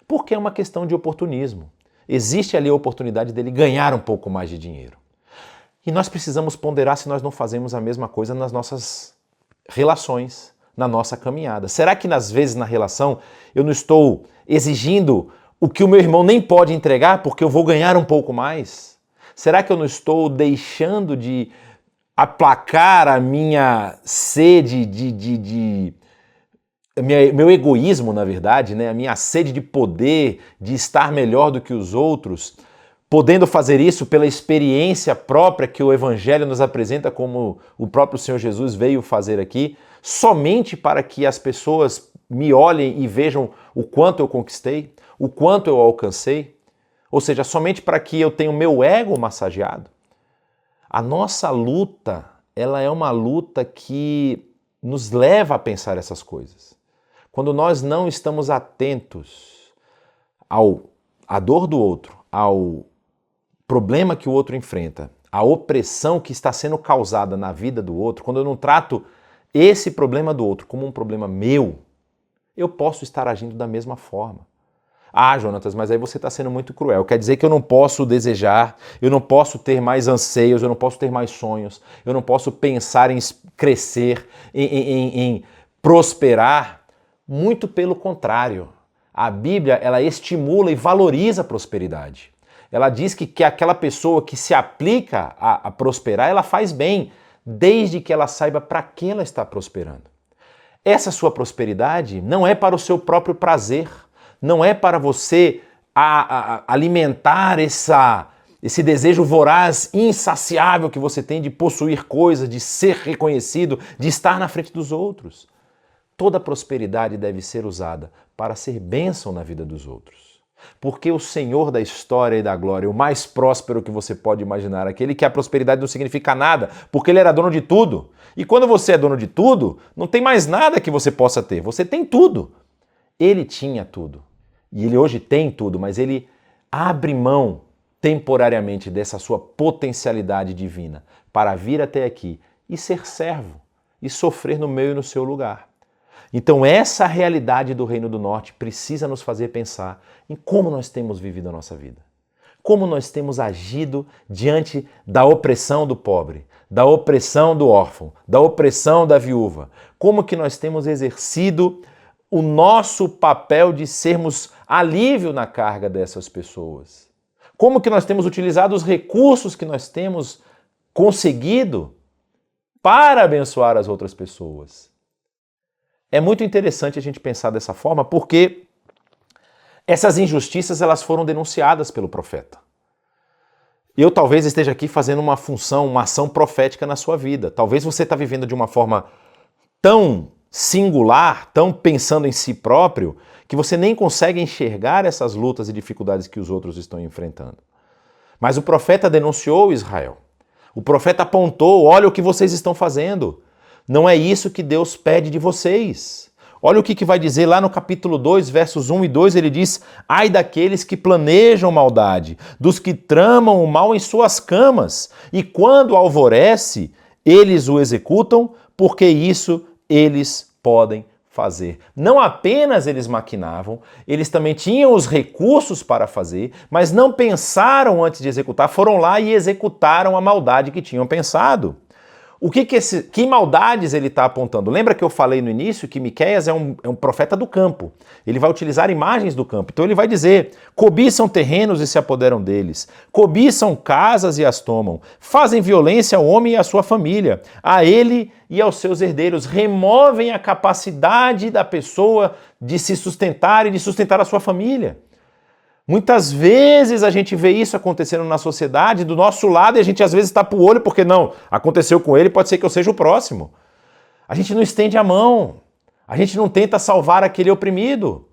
G: Porque é uma questão de oportunismo. Existe ali a oportunidade dele ganhar um pouco mais de dinheiro. E nós precisamos ponderar se nós não fazemos a mesma coisa nas nossas relações, na nossa caminhada. Será que às vezes na relação eu não estou exigindo o que o meu irmão nem pode entregar porque eu vou ganhar um pouco mais? Será que eu não estou deixando de aplacar a minha sede meu egoísmo, na verdade, né? A minha sede de poder, de estar melhor do que os outros, podendo fazer isso pela experiência própria que o Evangelho nos apresenta, como o próprio Senhor Jesus veio fazer aqui, somente para que as pessoas me olhem e vejam o quanto eu conquistei, o quanto eu alcancei, ou seja, somente para que eu tenha o meu ego massageado. A nossa luta, ela é uma luta que nos leva a pensar essas coisas. Quando nós não estamos atentos à dor do outro, ao problema que o outro enfrenta, à opressão que está sendo causada na vida do outro, quando eu não trato esse problema do outro como um problema meu, eu posso estar agindo da mesma forma. Ah, Jonatas, mas aí você está sendo muito cruel. Quer dizer que eu não posso desejar, eu não posso ter mais anseios, eu não posso ter mais sonhos, eu não posso pensar em crescer, em prosperar. Muito pelo contrário. A Bíblia, ela estimula e valoriza a prosperidade. Ela diz que aquela pessoa que se aplica a prosperar, ela faz bem, desde que ela saiba para que ela está prosperando. Essa sua prosperidade não é para o seu próprio prazer, não é para você alimentar esse desejo voraz, insaciável que você tem de possuir coisas, de ser reconhecido, de estar na frente dos outros. Toda prosperidade deve ser usada para ser bênção na vida dos outros. Porque o Senhor da história e da glória, o mais próspero que você pode imaginar, aquele que a prosperidade não significa nada, porque ele era dono de tudo. E quando você é dono de tudo, não tem mais nada que você possa ter, você tem tudo. Ele tinha tudo. E ele hoje tem tudo, mas ele abre mão temporariamente dessa sua potencialidade divina para vir até aqui e ser servo e sofrer no meu e no seu lugar. Então essa realidade do Reino do Norte precisa nos fazer pensar em como nós temos vivido a nossa vida. Como nós temos agido diante da opressão do pobre, da opressão do órfão, da opressão da viúva. Como que nós temos exercido o nosso papel de sermos alívio na carga dessas pessoas? Como que nós temos utilizado os recursos que nós temos conseguido para abençoar as outras pessoas? É muito interessante a gente pensar dessa forma, porque essas injustiças elas foram denunciadas pelo profeta. Eu talvez esteja aqui fazendo uma função, uma ação profética na sua vida. Talvez você está vivendo de uma forma tão singular, tão pensando em si próprio, que você nem consegue enxergar essas lutas e dificuldades que os outros estão enfrentando. Mas o profeta denunciou Israel. O profeta apontou, olha o que vocês estão fazendo. Não é isso que Deus pede de vocês. Olha o que vai dizer lá no capítulo 2, versos 1 e 2, ele diz: ai daqueles que planejam maldade, dos que tramam o mal em suas camas, e quando alvorece, eles o executam, porque isso eles podem fazer. Não apenas eles maquinavam, eles também tinham os recursos para fazer, mas não pensaram antes de executar, foram lá e executaram a maldade que tinham pensado. Que maldades ele está apontando? Lembra que eu falei no início que Miqueias é um profeta do campo. Ele vai utilizar imagens do campo. Então ele vai dizer: cobiçam terrenos e se apoderam deles, cobiçam casas e as tomam, fazem violência ao homem e à sua família, a ele e aos seus herdeiros, removem a capacidade da pessoa de se sustentar e de sustentar a sua família. Muitas vezes a gente vê isso acontecendo na sociedade, do nosso lado, e a gente às vezes tapa o olho porque não, aconteceu com ele, pode ser que eu seja o próximo. A gente não estende a mão, a gente não tenta salvar aquele oprimido.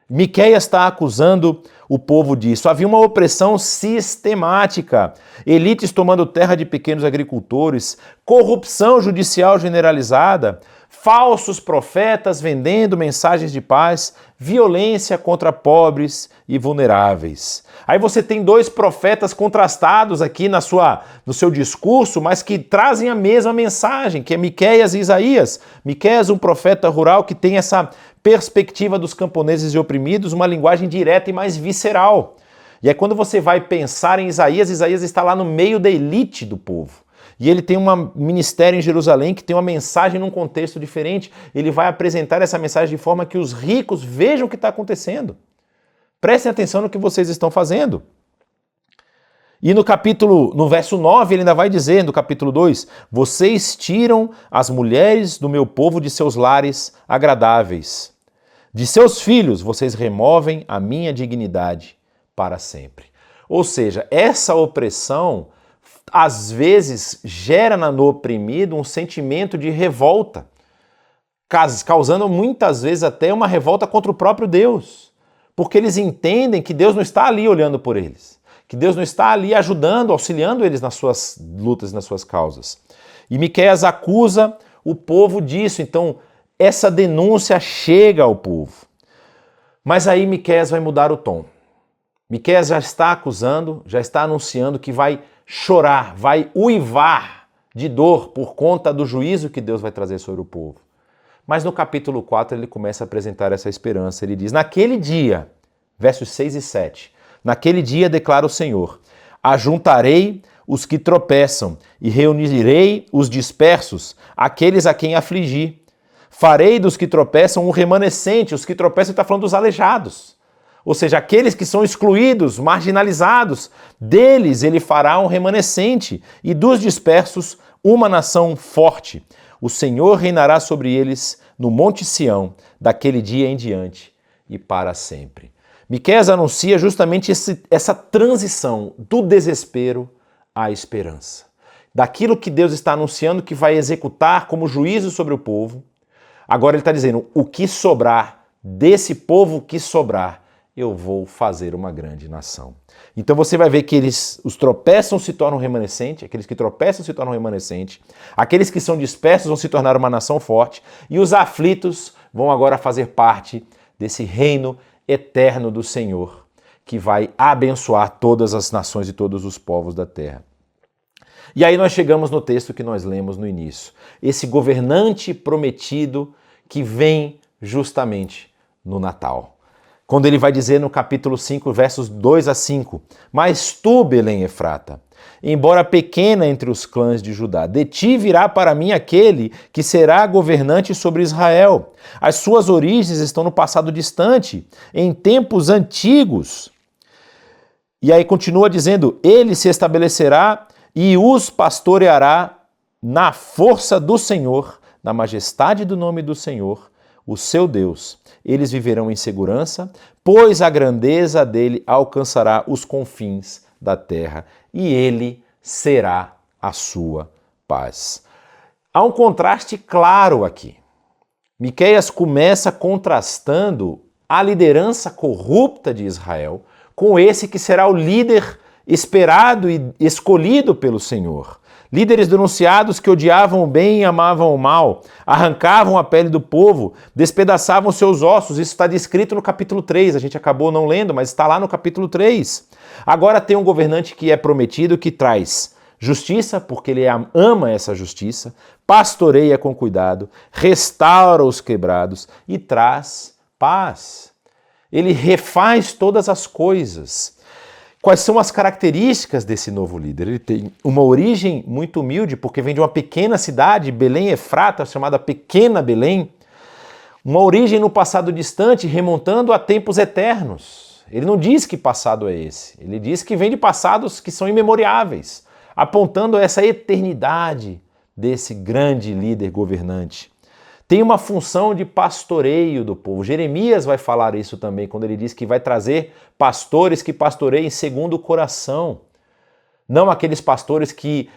G: Miqueias está acusando o povo disso. Havia uma opressão sistemática, elites tomando terra de pequenos agricultores, corrupção judicial generalizada, falsos profetas vendendo mensagens de paz, violência contra pobres e vulneráveis. Aí você tem dois profetas contrastados aqui no seu discurso, mas que trazem a mesma mensagem, que é Miqueias e Isaías. Miqueias, um profeta rural que tem essa perspectiva dos camponeses e oprimidos, uma linguagem direta e mais visceral. E é quando você vai pensar em Isaías, Isaías está lá no meio da elite do povo. E ele tem um ministério em Jerusalém que tem uma mensagem num contexto diferente. Ele vai apresentar essa mensagem de forma que os ricos vejam o que está acontecendo. Prestem atenção no que vocês estão fazendo. E no verso 9, ele ainda vai dizer, no capítulo 2, vocês tiram as mulheres do meu povo de seus lares agradáveis. De seus filhos, vocês removem a minha dignidade para sempre. Ou seja, essa opressão às vezes gera no oprimido um sentimento de revolta, causando muitas vezes até uma revolta contra o próprio Deus, porque eles entendem que Deus não está ali olhando por eles, que Deus não está ali ajudando, auxiliando eles nas suas lutas e nas suas causas. E Miqueias acusa o povo disso, então essa denúncia chega ao povo. Mas aí Miqueias vai mudar o tom. Miqueias já está acusando, já está anunciando que vai chorar, vai uivar de dor por conta do juízo que Deus vai trazer sobre o povo. Mas no capítulo 4 ele começa a apresentar essa esperança. Ele diz, naquele dia, versos 6 e 7, naquele dia declara o Senhor, ajuntarei os que tropeçam e reunirei os dispersos, aqueles a quem afligi. Farei dos que tropeçam um remanescente, os que tropeçam está falando dos aleijados. Ou seja, aqueles que são excluídos, marginalizados, deles ele fará um remanescente, e dos dispersos uma nação forte. O Senhor reinará sobre eles no Monte Sião, daquele dia em diante e para sempre. Miqueias anuncia justamente essa transição do desespero à esperança. Daquilo que Deus está anunciando que vai executar como juízo sobre o povo, agora ele está dizendo, o que sobrar, desse povo que sobrar, eu vou fazer uma grande nação. Então você vai ver que os tropeçam se tornam remanescente, aqueles que tropeçam se tornam remanescente, aqueles que são dispersos vão se tornar uma nação forte, e os aflitos vão agora fazer parte desse reino eterno do Senhor, que vai abençoar todas as nações e todos os povos da terra. E aí nós chegamos no texto que nós lemos no início. Esse governante prometido que vem justamente no Natal. Quando ele vai dizer no capítulo 5, versos 2 a 5, mas tu, Belém Efrata, embora pequena entre os clãs de Judá. De ti virá para mim aquele que será governante sobre Israel. As suas origens estão no passado distante, em tempos antigos. E aí continua dizendo, ele se estabelecerá e os pastoreará na força do Senhor, na majestade do nome do Senhor, o seu Deus. Eles viverão em segurança, pois a grandeza dele alcançará os confins da terra, e ele será a sua paz. Há um contraste claro aqui. Miqueias começa contrastando a liderança corrupta de Israel com esse que será o líder esperado e escolhido pelo Senhor. Líderes denunciados que odiavam o bem e amavam o mal, arrancavam a pele do povo, despedaçavam seus ossos. Isso está descrito no capítulo 3, a gente acabou não lendo, mas está lá no capítulo 3. Agora tem um governante que é prometido, que traz justiça, porque ele ama essa justiça, pastoreia com cuidado, restaura os quebrados e traz paz. Ele refaz todas as coisas. Quais são as características desse novo líder? Ele tem uma origem muito humilde, porque vem de uma pequena cidade, Belém Efrata, chamada Pequena Belém. Uma origem no passado distante, remontando a tempos eternos. Ele não diz que passado é esse. Ele diz que vem de passados que são imemoriáveis, apontando essa eternidade desse grande líder governante. Tem uma função de pastoreio do povo. Jeremias vai falar isso também, quando ele diz que vai trazer pastores que pastoreiem segundo o coração. Não aqueles pastores que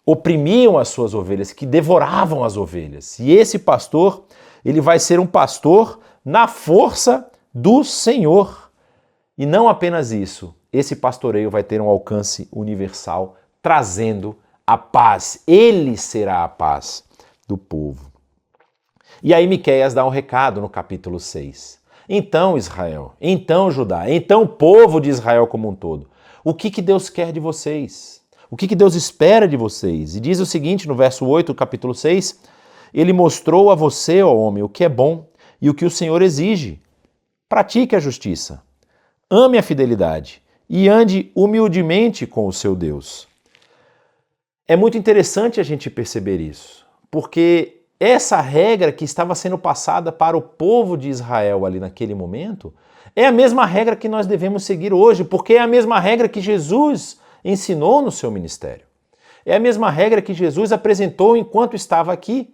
G: oprimiam as suas ovelhas, que devoravam as ovelhas. E esse pastor, ele vai ser um pastor na força do Senhor. E não apenas isso, esse pastoreio vai ter um alcance universal, trazendo a paz. Ele será a paz do povo. E aí Miqueias dá um recado no capítulo 6. Então Israel, então Judá, então o povo de Israel como um todo, o que Deus quer de vocês? O que Deus espera de vocês? E diz o seguinte no verso 8 do capítulo 6, ele mostrou a você, ó homem, o que é bom e o que o Senhor exige. Pratique a justiça, ame a fidelidade e ande humildemente com o seu Deus. É muito interessante a gente perceber isso, porque essa regra que estava sendo passada para o povo de Israel ali naquele momento é a mesma regra que nós devemos seguir hoje, porque é a mesma regra que Jesus ensinou no seu ministério. É a mesma regra que Jesus apresentou enquanto estava aqui.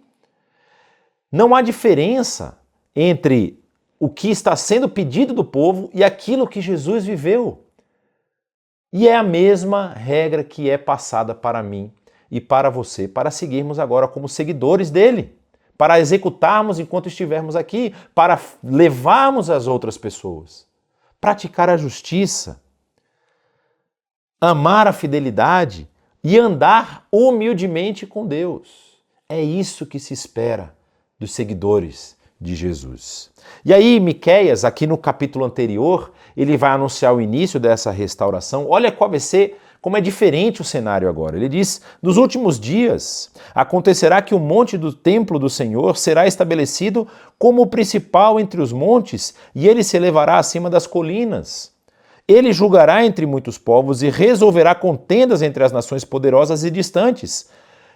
G: Não há diferença entre o que está sendo pedido do povo e aquilo que Jesus viveu. E é a mesma regra que é passada para mim e para você, para seguirmos agora como seguidores dele, para executarmos enquanto estivermos aqui, para levarmos as outras pessoas, praticar a justiça, amar a fidelidade e andar humildemente com Deus. É isso que se espera dos seguidores de Jesus. E aí Miqueias, aqui no capítulo anterior, ele vai anunciar o início dessa restauração. Olha qual vai ser, como é diferente o cenário agora. Ele diz, nos últimos dias acontecerá que o monte do templo do Senhor será estabelecido como o principal entre os montes, e ele se elevará acima das colinas. Ele julgará entre muitos povos e resolverá contendas entre as nações poderosas e distantes.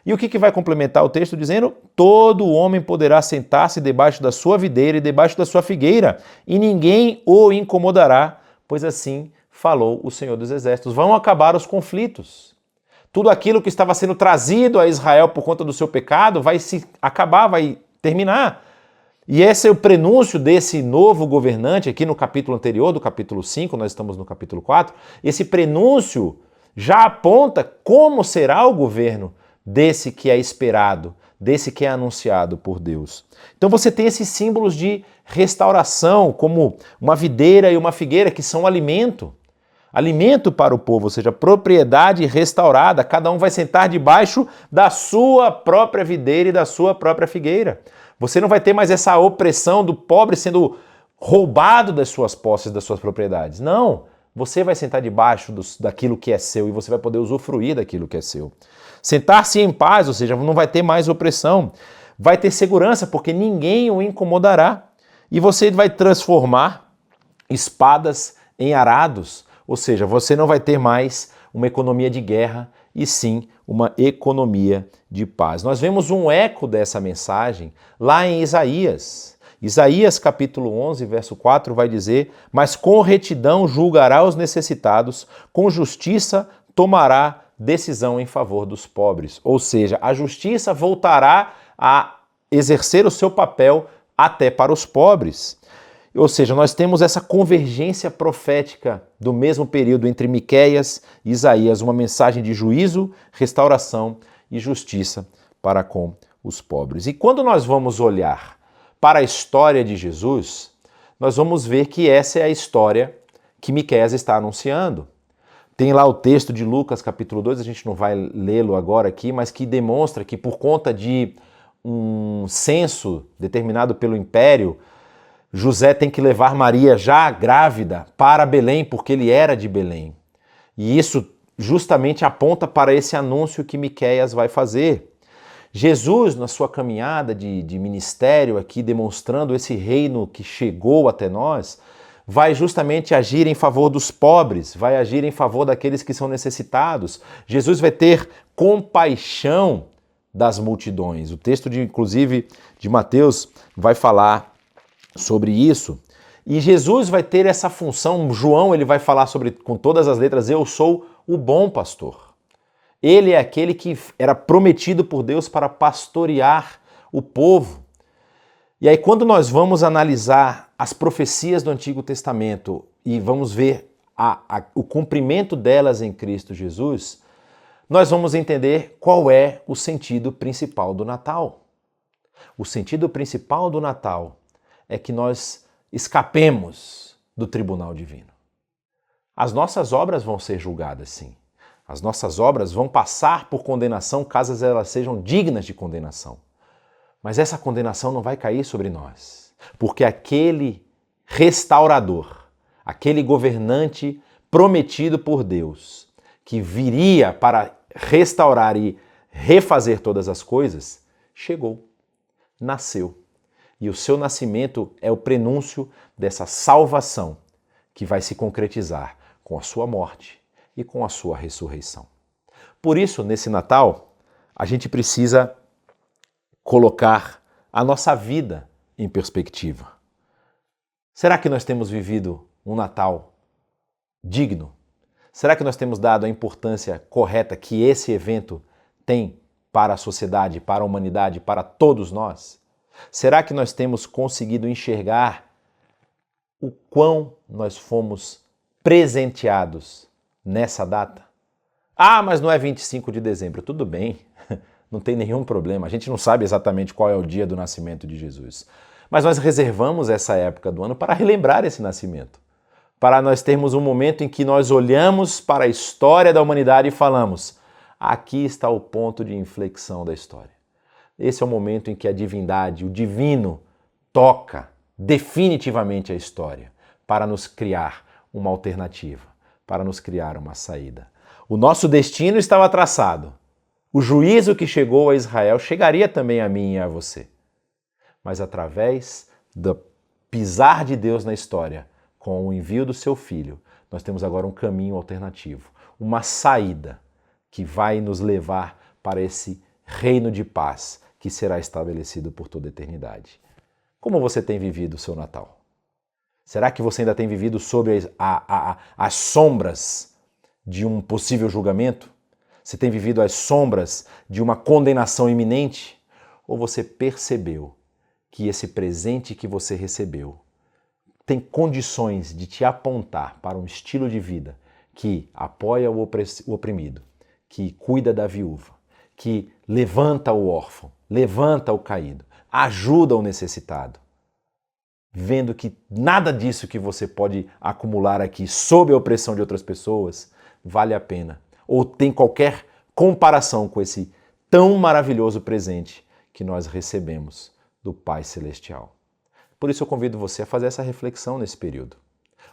G: E o que vai complementar o texto dizendo? Todo homem poderá sentar-se debaixo da sua videira e debaixo da sua figueira, e ninguém o incomodará, pois assim falou o Senhor dos Exércitos. Vão acabar os conflitos. Tudo aquilo que estava sendo trazido a Israel por conta do seu pecado vai se acabar, vai terminar. E esse é o prenúncio desse novo governante, aqui no capítulo anterior, do capítulo 5, nós estamos no capítulo 4. Esse prenúncio já aponta como será o governo desse que é esperado, desse que é anunciado por Deus. Então você tem esses símbolos de restauração, como uma videira e uma figueira, que são alimento. Alimento para o povo, ou seja, propriedade restaurada. Cada um vai sentar debaixo da sua própria videira e da sua própria figueira. Você não vai ter mais essa opressão do pobre sendo roubado das suas posses, das suas propriedades. Não, você vai sentar debaixo daquilo que é seu e você vai poder usufruir daquilo que é seu. Sentar-se em paz, ou seja, não vai ter mais opressão. Vai ter segurança, porque ninguém o incomodará. E você vai transformar espadas em arados, ou seja, você não vai ter mais uma economia de guerra e sim uma economia de paz. Nós vemos um eco dessa mensagem lá em Isaías. Isaías capítulo 11, verso 4 vai dizer: mas com retidão julgará os necessitados, com justiça tomará decisão em favor dos pobres. Ou seja, a justiça voltará a exercer o seu papel até para os pobres. Ou seja, nós temos essa convergência profética do mesmo período entre Miqueias e Isaías, uma mensagem de juízo, restauração e justiça para com os pobres. E quando nós vamos olhar para a história de Jesus, nós vamos ver que essa é a história que Miqueias está anunciando. Tem lá o texto de Lucas, capítulo 2, a gente não vai lê-lo agora aqui, mas que demonstra que por conta de um censo determinado pelo império, José tem que levar Maria já grávida para Belém, porque ele era de Belém. E isso justamente aponta para esse anúncio que Miqueias vai fazer. Jesus, na sua caminhada de ministério aqui, demonstrando esse reino que chegou até nós, vai justamente agir em favor dos pobres, vai agir em favor daqueles que são necessitados. Jesus vai ter compaixão das multidões. O texto, inclusive, de Mateus vai falar sobre isso. E Jesus vai ter essa função. João ele vai falar sobre, com todas as letras, eu sou o bom pastor. Ele é aquele que era prometido por Deus para pastorear o povo. E aí, quando nós vamos analisar as profecias do Antigo Testamento e vamos ver o cumprimento delas em Cristo Jesus, nós vamos entender qual é o sentido principal do Natal. O sentido principal do Natal é que nós escapemos do tribunal divino. As nossas obras vão ser julgadas, sim. As nossas obras vão passar por condenação caso elas sejam dignas de condenação. Mas essa condenação não vai cair sobre nós, porque aquele restaurador, aquele governante prometido por Deus, que viria para restaurar e refazer todas as coisas, chegou, nasceu. E o seu nascimento é o prenúncio dessa salvação que vai se concretizar com a sua morte e com a sua ressurreição. Por isso, nesse Natal, a gente precisa colocar a nossa vida em perspectiva. Será que nós temos vivido um Natal digno? Será que nós temos dado a importância correta que esse evento tem para a sociedade, para a humanidade, para todos nós? Será que nós temos conseguido enxergar o quão nós fomos presenteados nessa data? Ah, mas não é 25 de dezembro. Tudo bem, não tem nenhum problema. A gente não sabe exatamente qual é o dia do nascimento de Jesus. Mas nós reservamos essa época do ano para relembrar esse nascimento. Para nós termos um momento em que nós olhamos para a história da humanidade e falamos: aqui está o ponto de inflexão da história. Esse é o momento em que a divindade, o divino, toca definitivamente a história para nos criar uma alternativa, para nos criar uma saída. O nosso destino estava traçado. O juízo que chegou a Israel chegaria também a mim e a você. Mas através do pisar de Deus na história, com o envio do seu Filho, nós temos agora um caminho alternativo, uma saída que vai nos levar para esse reino de paz que será estabelecido por toda a eternidade. Como você tem vivido o seu Natal? Será que você ainda tem vivido sob as sombras de um possível julgamento? Você tem vivido as sombras de uma condenação iminente? Ou você percebeu que esse presente que você recebeu tem condições de te apontar para um estilo de vida que apoia o oprimido, que cuida da viúva, que levanta o órfão, levanta o caído, ajuda o necessitado? Vendo que nada disso que você pode acumular aqui sob a opressão de outras pessoas vale a pena, ou tem qualquer comparação com esse tão maravilhoso presente que nós recebemos do Pai Celestial. Por isso eu convido você a fazer essa reflexão nesse período.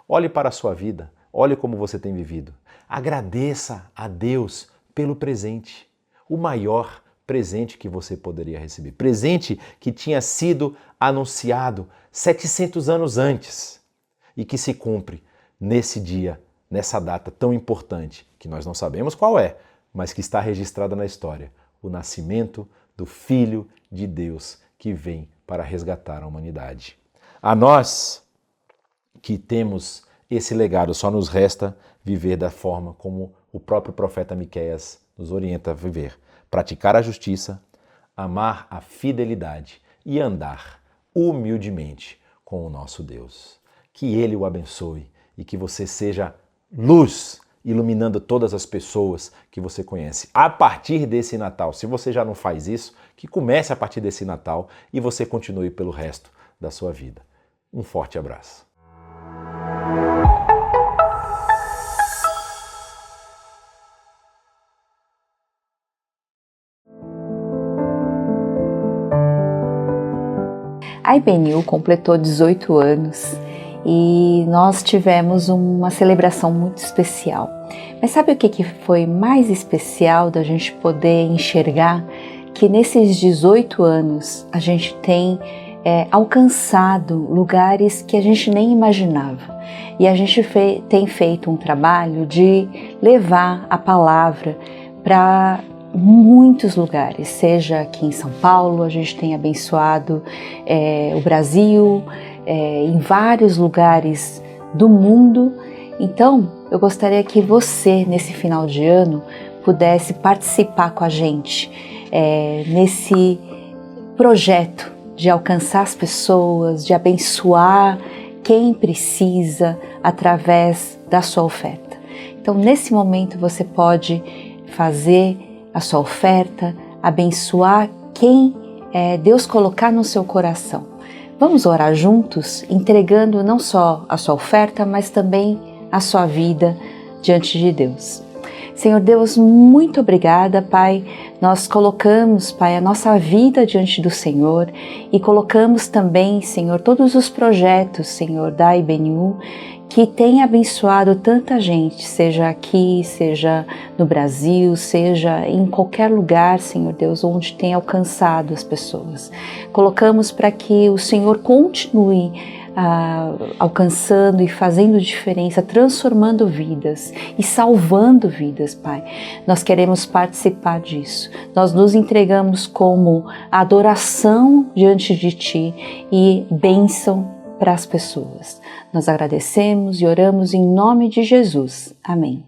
G: Olhe para a sua vida, olhe como você tem vivido. Agradeça a Deus pelo presente, o maior presente que você poderia receber. Presente que tinha sido anunciado 700 anos antes e que se cumpre nesse dia, nessa data tão importante, que nós não sabemos qual é, mas que está registrada na história: o nascimento do Filho de Deus que vem para resgatar a humanidade. A nós que temos esse legado, só nos resta viver da forma como o próprio profeta Miqueias nos orienta a viver: praticar a justiça, amar a fidelidade e andar humildemente com o nosso Deus. Que Ele o abençoe e que você seja luz, iluminando todas as pessoas que você conhece. A partir desse Natal, se você já não faz isso, que comece a partir desse Natal e você continue pelo resto da sua vida. Um forte abraço.
H: A IBNU completou 18 anos e nós tivemos uma celebração muito especial. Mas sabe o que foi mais especial da gente poder enxergar? Que nesses 18 anos a gente tem alcançado lugares que a gente nem imaginava. E a gente tem feito um trabalho de levar a palavra para muitos lugares, seja aqui em São Paulo, a gente tem abençoado o Brasil, em vários lugares do mundo. Então, eu gostaria que você, nesse final de ano, pudesse participar com a gente nesse projeto de alcançar as pessoas, de abençoar quem precisa através da sua oferta. Então, nesse momento, você pode fazer a sua oferta, abençoar quem Deus colocar no seu coração. Vamos orar juntos, entregando não só a sua oferta, mas também a sua vida diante de Deus. Senhor Deus, muito obrigada, Pai. Nós colocamos, Pai, a nossa vida diante do Senhor e colocamos também, Senhor, todos os projetos, Senhor, da IBNU, que tem abençoado tanta gente, seja aqui, seja no Brasil, seja em qualquer lugar, Senhor Deus, onde tem alcançado as pessoas. Colocamos para que o Senhor continue alcançando e fazendo diferença, transformando vidas e salvando vidas, Pai. Nós queremos participar disso. Nós nos entregamos como adoração diante de Ti e bênção para as pessoas. Nós agradecemos e oramos em nome de Jesus. Amém.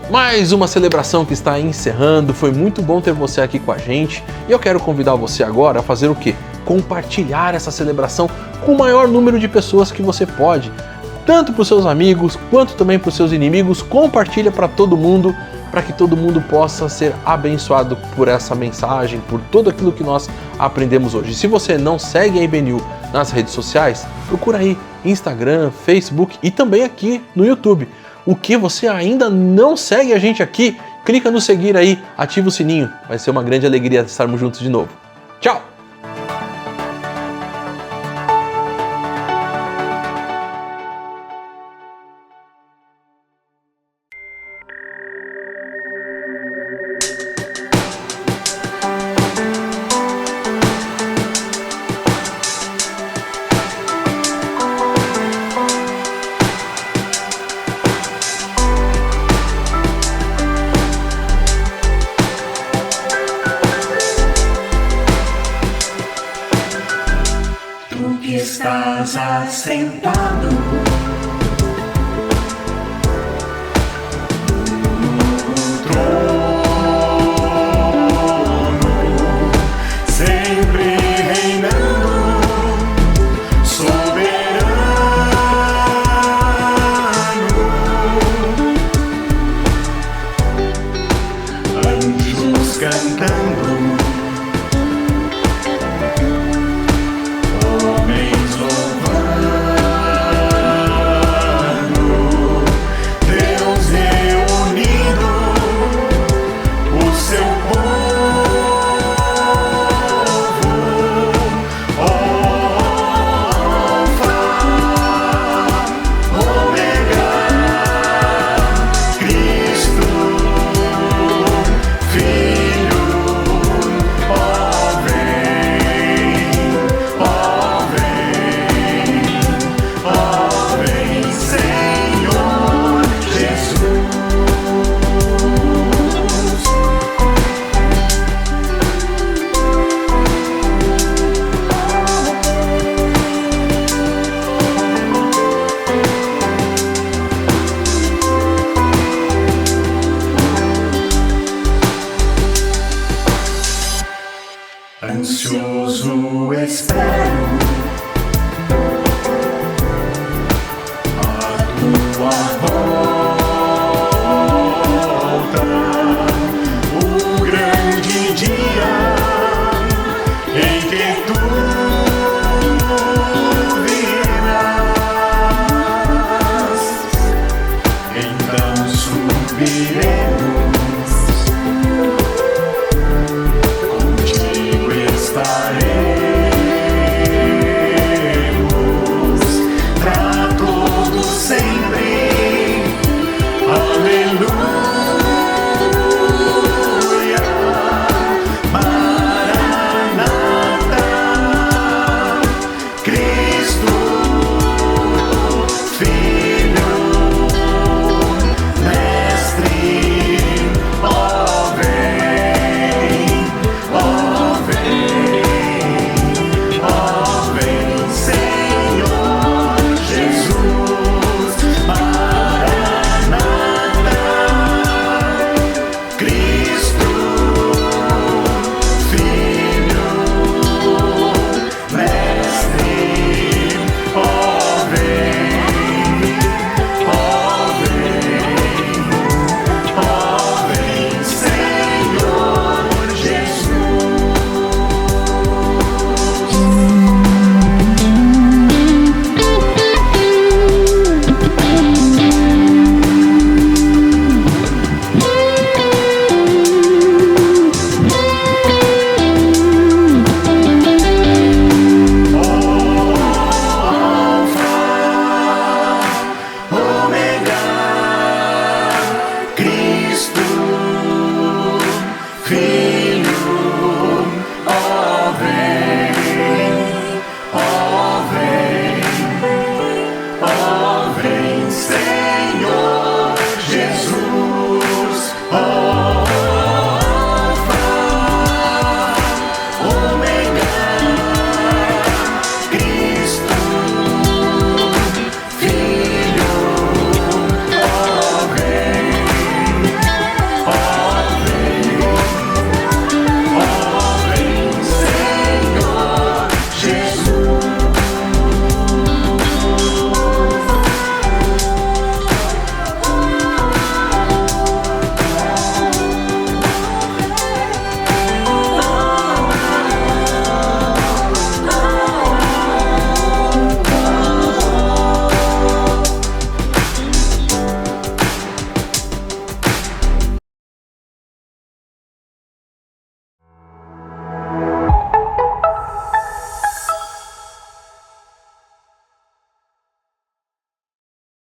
I: Mais uma celebração que está encerrando. Foi muito bom ter você aqui com a gente. E eu quero convidar você agora a fazer o quê? Compartilhar essa celebração com o maior número de pessoas que você pode. Tanto para os seus amigos, quanto também para os seus inimigos. Compartilha para todo mundo, para que todo mundo possa ser abençoado por essa mensagem, por tudo aquilo que nós aprendemos hoje. Se você não segue a IBNU nas redes sociais, procura aí Instagram, Facebook e também aqui no YouTube. O que você ainda não segue a gente aqui, clica no seguir aí, ativa o sininho. Vai ser uma grande alegria estarmos juntos de novo. Tchau!
D: Estás assentado no trono, sempre reinando, soberano. Anjos cantando, homens louvando. Cristo.